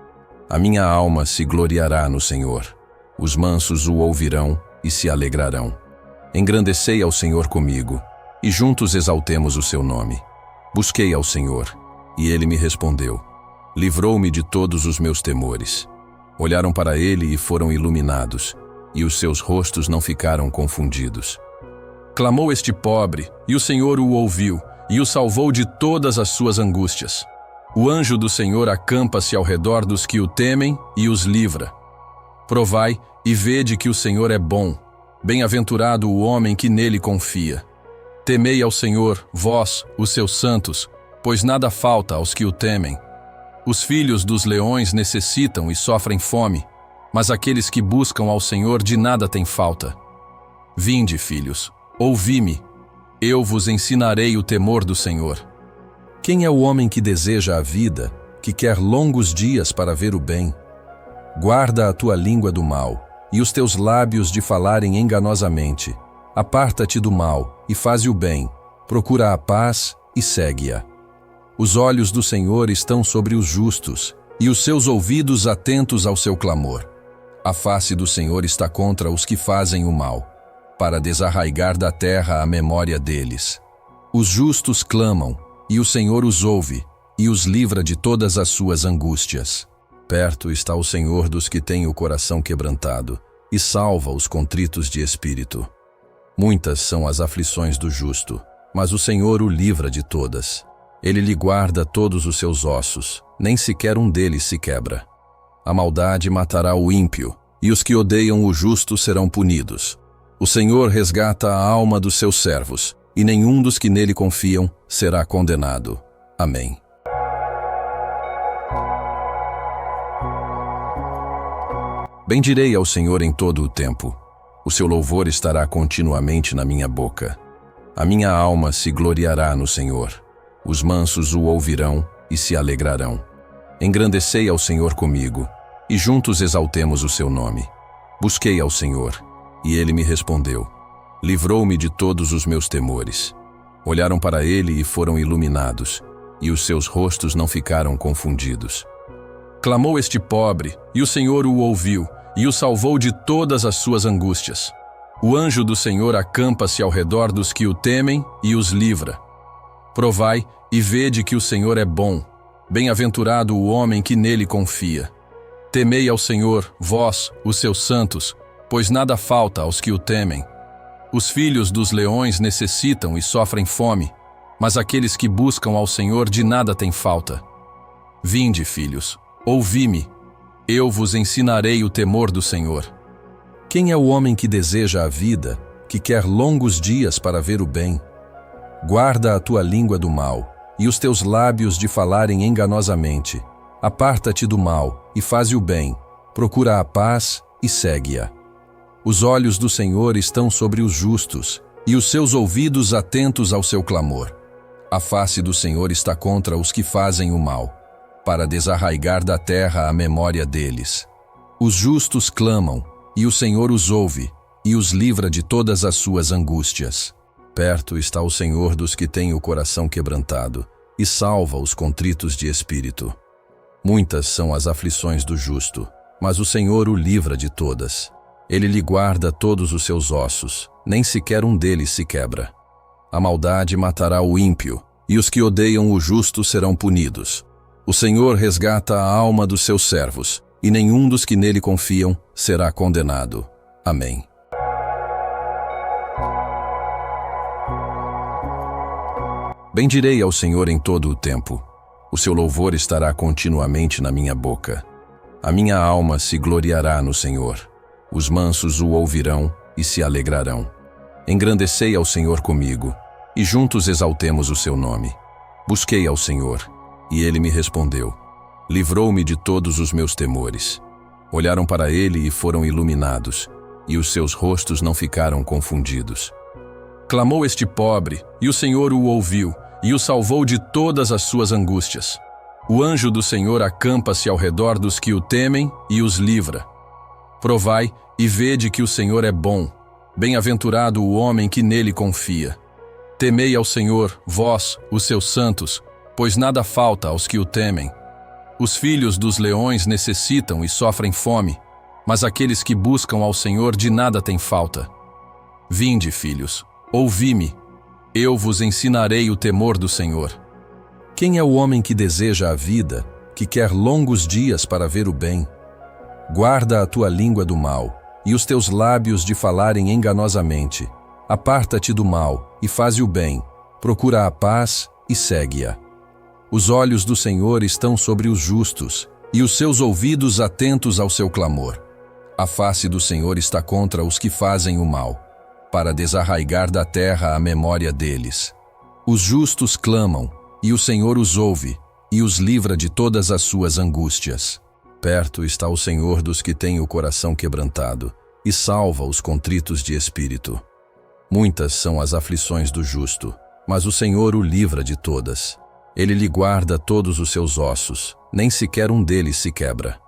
A minha alma se gloriará no Senhor. Os mansos o ouvirão e se alegrarão. Engrandecei ao Senhor comigo, e juntos exaltemos o seu nome. Busquei ao Senhor, e ele me respondeu. Livrou-me de todos os meus temores. Olharam para ele e foram iluminados, e os seus rostos não ficaram confundidos. Clamou este pobre, e o Senhor o ouviu, e o salvou de todas as suas angústias. O anjo do Senhor acampa-se ao redor dos que o temem e os livra. Provai e vede que o Senhor é bom. Bem-aventurado o homem que nele confia. Temei ao Senhor, vós, os seus santos, pois nada falta aos que o temem. Os filhos dos leões necessitam e sofrem fome, mas aqueles que buscam ao Senhor de nada têm falta. Vinde, filhos, ouvi-me. Eu vos ensinarei o temor do Senhor. Quem é o homem que deseja a vida, que quer longos dias para ver o bem? Guarda a tua língua do mal, e os teus lábios de falarem enganosamente. Aparta-te do mal, e faze o bem. Procura a paz, e segue-a. Os olhos do Senhor estão sobre os justos, e os seus ouvidos atentos ao seu clamor. A face do Senhor está contra os que fazem o mal, para desarraigar da terra a memória deles. Os justos clamam, e o Senhor os ouve, e os livra de todas as suas angústias. Perto está o Senhor dos que têm o coração quebrantado, e salva os contritos de espírito. Muitas são as aflições do justo, mas o Senhor o livra de todas. Ele lhe guarda todos os seus ossos, nem sequer um deles se quebra. A maldade matará o ímpio, e os que odeiam o justo serão punidos. O Senhor resgata a alma dos seus servos, e nenhum dos que nele confiam será condenado. Amém. Bendirei ao Senhor em todo o tempo. O seu louvor estará continuamente na minha boca. A minha alma se gloriará no Senhor. Os mansos o ouvirão e se alegrarão. Engrandecei ao Senhor comigo, e juntos exaltemos o seu nome. Busquei ao Senhor, e ele me respondeu. Livrou-me de todos os meus temores. Olharam para ele e foram iluminados, e os seus rostos não ficaram confundidos. Clamou este pobre, e o Senhor o ouviu, e o salvou de todas as suas angústias. O anjo do Senhor acampa-se ao redor dos que o temem e os livra. Provai e vede que o Senhor é bom. Bem-aventurado o homem que nele confia. Temei ao Senhor, vós, os seus santos, pois nada falta aos que o temem. Os filhos dos leões necessitam e sofrem fome, mas aqueles que buscam ao Senhor de nada têm falta. Vinde, filhos, ouvi-me. Eu vos ensinarei o temor do Senhor. Quem é o homem que deseja a vida, que quer longos dias para ver o bem? Guarda a tua língua do mal, e os teus lábios de falarem enganosamente. Aparta-te do mal, e faze o bem. Procura a paz, e segue-a. Os olhos do Senhor estão sobre os justos, e os seus ouvidos atentos ao seu clamor. A face do Senhor está contra os que fazem o mal, para desarraigar da terra a memória deles. Os justos clamam, e o Senhor os ouve, e os livra de todas as suas angústias. Perto está o Senhor dos que têm o coração quebrantado, e salva os contritos de espírito. Muitas são as aflições do justo, mas o Senhor o livra de todas. Ele lhe guarda todos os seus ossos, nem sequer um deles se quebra. A maldade matará o ímpio, e os que odeiam o justo serão punidos. O Senhor resgata a alma dos seus servos, e nenhum dos que nele confiam será condenado. Amém. Bendirei ao Senhor em todo o tempo. O seu louvor estará continuamente na minha boca. A minha alma se gloriará no Senhor. Os mansos o ouvirão e se alegrarão. Engrandecei ao Senhor comigo, e juntos exaltemos o seu nome. Busquei ao Senhor, e ele me respondeu. Livrou-me de todos os meus temores. Olharam para ele e foram iluminados, e os seus rostos não ficaram confundidos. Clamou este pobre, e o Senhor o ouviu, e o salvou de todas as suas angústias. O anjo do Senhor acampa-se ao redor dos que o temem e os livra. Provai e vede que o Senhor é bom. Bem-aventurado o homem que nele confia. Temei ao Senhor, vós, os seus santos, pois nada falta aos que o temem. Os filhos dos leões necessitam e sofrem fome, mas aqueles que buscam ao Senhor de nada têm falta. Vinde, filhos, ouvi-me, eu vos ensinarei o temor do Senhor. Quem é o homem que deseja a vida, que quer longos dias para ver o bem? Guarda a tua língua do mal, e os teus lábios de falarem enganosamente. Aparta-te do mal, e faze o bem, procura a paz, e segue-a. Os olhos do Senhor estão sobre os justos, e os seus ouvidos atentos ao seu clamor. A face do Senhor está contra os que fazem o mal, para desarraigar da terra a memória deles. Os justos clamam, e o Senhor os ouve, e os livra de todas as suas angústias. Perto está o Senhor dos que têm o coração quebrantado, e salva os contritos de espírito. Muitas são as aflições do justo, mas o Senhor o livra de todas. Ele lhe guarda todos os seus ossos, nem sequer um deles se quebra.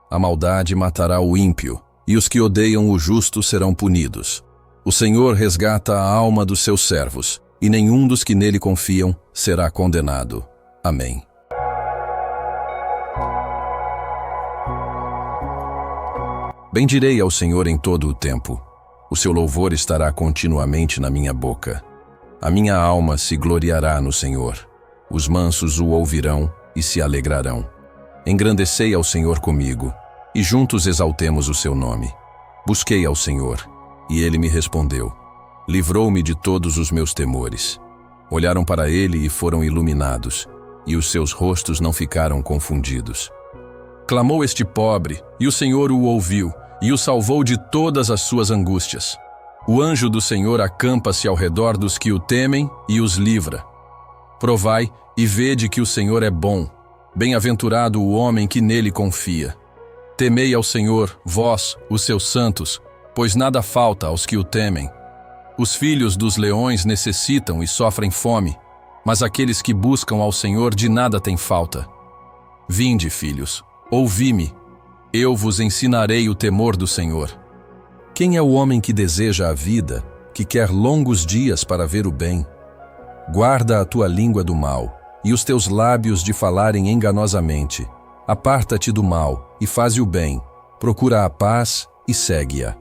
A maldade matará o ímpio, e os que odeiam o justo serão punidos. O Senhor resgata a alma dos seus servos, e nenhum dos que nele confiam será condenado. Amém. Bendirei ao Senhor em todo o tempo. O seu louvor estará continuamente na minha boca. A minha alma se gloriará no Senhor. Os mansos o ouvirão e se alegrarão. Engrandecei ao Senhor comigo, e juntos exaltemos o seu nome. Busquei ao Senhor, e ele me respondeu. Livrou-me de todos os meus temores. Olharam para ele e foram iluminados, e os seus rostos não ficaram confundidos. Clamou este pobre, e o Senhor o ouviu, e o salvou de todas as suas angústias. O anjo do Senhor acampa-se ao redor dos que o temem e os livra. Provai e vede que o Senhor é bom. Bem-aventurado o homem que nele confia. Temei ao Senhor, vós, os seus santos, pois nada falta aos que o temem. Os filhos dos leões necessitam e sofrem fome, mas aqueles que buscam ao Senhor de nada têm falta. Vinde, filhos, ouvi-me, eu vos ensinarei o temor do Senhor. Quem é o homem que deseja a vida, que quer longos dias para ver o bem? Guarda a tua língua do mal, e os teus lábios de falarem enganosamente. Aparta-te do mal, e faze o bem, procura a paz, e segue-a.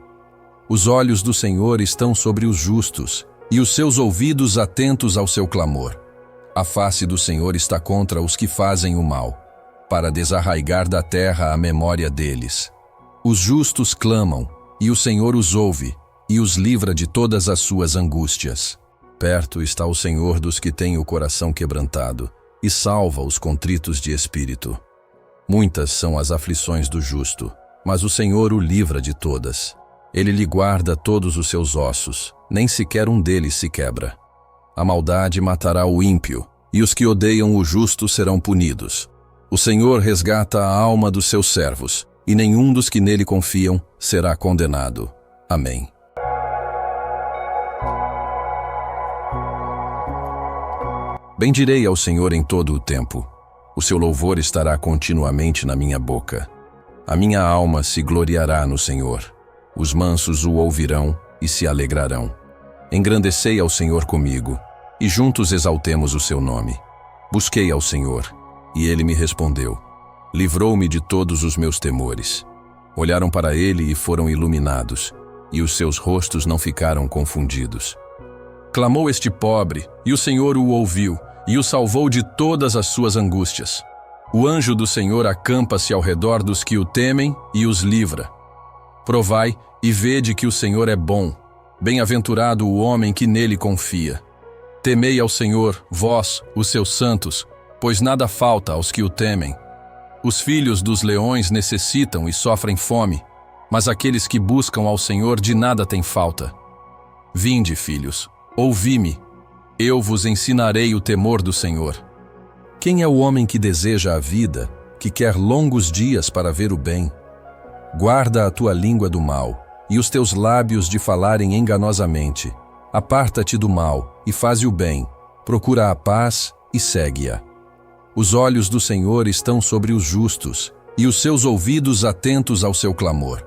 Os olhos do Senhor estão sobre os justos, e os seus ouvidos atentos ao seu clamor. A face do Senhor está contra os que fazem o mal, para desarraigar da terra a memória deles. Os justos clamam, e o Senhor os ouve, e os livra de todas as suas angústias. Perto está o Senhor dos que têm o coração quebrantado, e salva os contritos de espírito. Muitas são as aflições do justo, mas o Senhor o livra de todas. Ele lhe guarda todos os seus ossos, nem sequer um deles se quebra. A maldade matará o ímpio, e os que odeiam o justo serão punidos. O Senhor resgata a alma dos seus servos, e nenhum dos que nele confiam será condenado. Amém. Bendirei ao Senhor em todo o tempo. O seu louvor estará continuamente na minha boca. A minha alma se gloriará no Senhor. Os mansos o ouvirão e se alegrarão. Engrandecei ao Senhor comigo, e juntos exaltemos o seu nome. Busquei ao Senhor, e ele me respondeu. Livrou-me de todos os meus temores. Olharam para ele e foram iluminados, e os seus rostos não ficaram confundidos. Clamou este pobre, e o Senhor o ouviu, e o salvou de todas as suas angústias. O anjo do Senhor acampa-se ao redor dos que o temem e os livra. Provai e vede que o Senhor é bom. Bem-aventurado o homem que nele confia. Temei ao Senhor, vós, os seus santos, pois nada falta aos que o temem. Os filhos dos leões necessitam e sofrem fome, mas aqueles que buscam ao Senhor de nada têm falta. Vinde, filhos, ouvi-me, eu vos ensinarei o temor do Senhor. Quem é o homem que deseja a vida, que quer longos dias para ver o bem? Guarda a tua língua do mal, e os teus lábios de falarem enganosamente. Aparta-te do mal e faze o bem, procura a paz e segue-a. Os olhos do Senhor estão sobre os justos, e os seus ouvidos atentos ao seu clamor.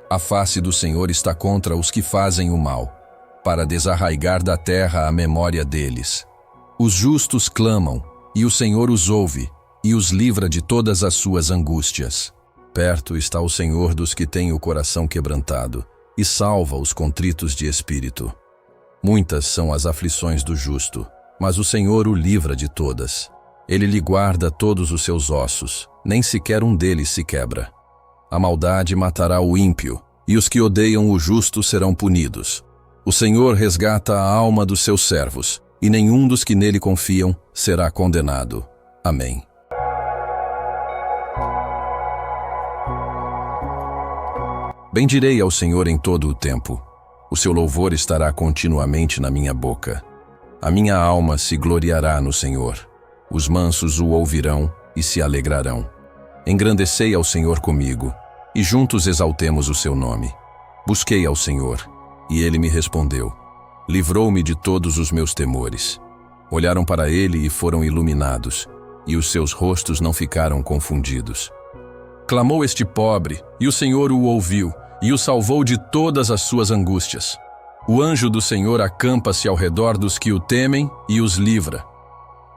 A face do Senhor está contra os que fazem o mal, para desarraigar da terra a memória deles. Os justos clamam, e o Senhor os ouve, e os livra de todas as suas angústias. Perto está o Senhor dos que têm o coração quebrantado, e salva os contritos de espírito. Muitas são as aflições do justo, mas o Senhor o livra de todas. Ele lhe guarda todos os seus ossos, nem sequer um deles se quebra. A maldade matará o ímpio, e os que odeiam o justo serão punidos. O Senhor resgata a alma dos seus servos, e nenhum dos que nele confiam será condenado. Amém. Bendirei ao Senhor em todo o tempo. O seu louvor estará continuamente na minha boca. A minha alma se gloriará no Senhor. Os mansos o ouvirão e se alegrarão. Engrandecei ao Senhor comigo, e juntos exaltemos o seu nome. Busquei ao Senhor, e ele me respondeu. Livrou-me de todos os meus temores. Olharam para ele e foram iluminados, e os seus rostos não ficaram confundidos. Clamou este pobre, e o Senhor o ouviu, e o salvou de todas as suas angústias. O anjo do Senhor acampa-se ao redor dos que o temem e os livra.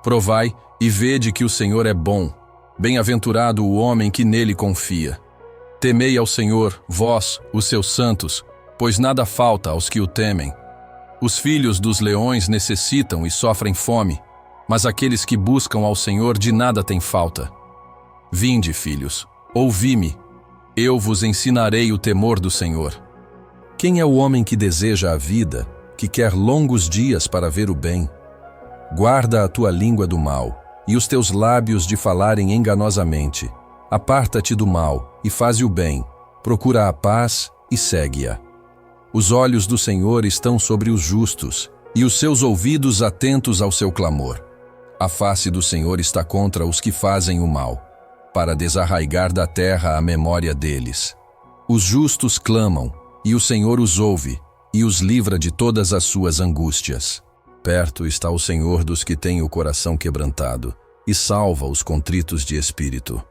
Provai e vede que o Senhor é bom. Bem-aventurado o homem que nele confia. Temei ao Senhor, vós, os seus santos, pois nada falta aos que o temem. Os filhos dos leões necessitam e sofrem fome, mas aqueles que buscam ao Senhor de nada têm falta. Vinde, filhos, ouvi-me. Eu vos ensinarei o temor do Senhor. Quem é o homem que deseja a vida, que quer longos dias para ver o bem? Guarda a tua língua do mal, e os teus lábios de falarem enganosamente. Aparta-te do mal, e faze o bem, procura a paz e segue-a. Os olhos do Senhor estão sobre os justos, e os seus ouvidos atentos ao seu clamor. A face do Senhor está contra os que fazem o mal, para desarraigar da terra a memória deles. Os justos clamam, e o Senhor os ouve, e os livra de todas as suas angústias. Perto está o Senhor dos que têm o coração quebrantado, e salva os contritos de espírito.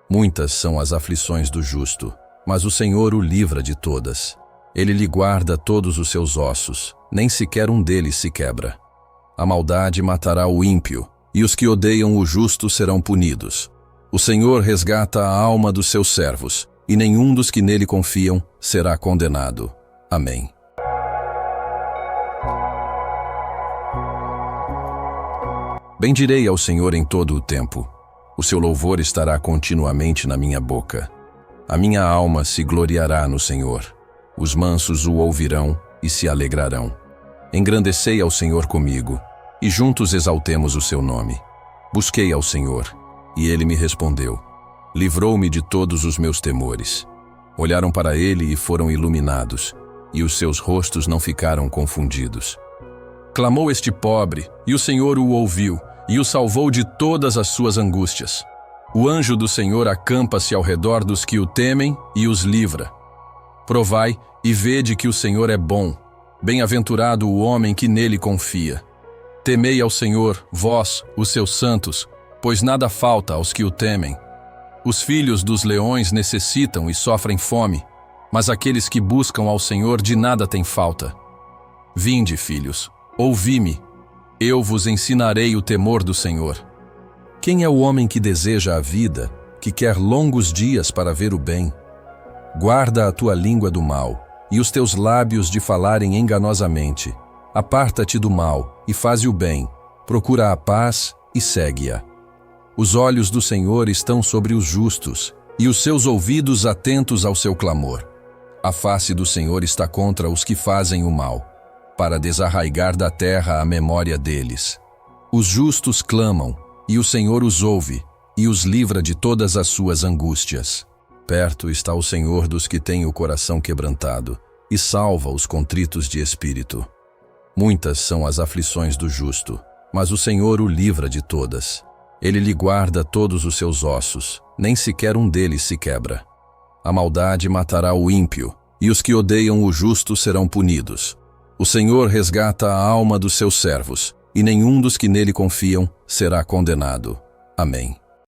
Muitas são as aflições do justo, mas o Senhor o livra de todas. Ele lhe guarda todos os seus ossos, nem sequer um deles se quebra. A maldade matará o ímpio, e os que odeiam o justo serão punidos. O Senhor resgata a alma dos seus servos, e nenhum dos que nele confiam será condenado. Amém. Bendirei ao Senhor em todo o tempo. O seu louvor estará continuamente na minha boca. A minha alma se gloriará no Senhor. Os mansos o ouvirão e se alegrarão. Engrandecei ao Senhor comigo, e juntos exaltemos o seu nome. Busquei ao Senhor, e ele me respondeu. Livrou-me de todos os meus temores. Olharam para ele e foram iluminados, e os seus rostos não ficaram confundidos. Clamou este pobre, e o Senhor o ouviu, e o salvou de todas as suas angústias. O anjo do Senhor acampa-se ao redor dos que o temem e os livra. Provai e vede que o Senhor é bom. Bem-aventurado o homem que nele confia. Temei ao Senhor, vós, os seus santos, pois nada falta aos que o temem. Os filhos dos leões necessitam e sofrem fome, mas aqueles que buscam ao Senhor de nada têm falta. Vinde, filhos, ouvi-me. Eu vos ensinarei o temor do Senhor. Quem é o homem que deseja a vida, que quer longos dias para ver o bem? Guarda a tua língua do mal, e os teus lábios de falarem enganosamente. Aparta-te do mal, e faze o bem, procura a paz e segue-a. Os olhos do Senhor estão sobre os justos, e os seus ouvidos atentos ao seu clamor. A face do Senhor está contra os que fazem o mal, para desarraigar da terra a memória deles. Os justos clamam, e o Senhor os ouve, e os livra de todas as suas angústias. Perto está o Senhor dos que têm o coração quebrantado, e salva os contritos de espírito. Muitas são as aflições do justo, mas o Senhor o livra de todas. Ele lhe guarda todos os seus ossos, nem sequer um deles se quebra. A maldade matará o ímpio, e os que odeiam o justo serão punidos. O Senhor resgata a alma dos seus servos, e nenhum dos que nele confiam será condenado. Amém.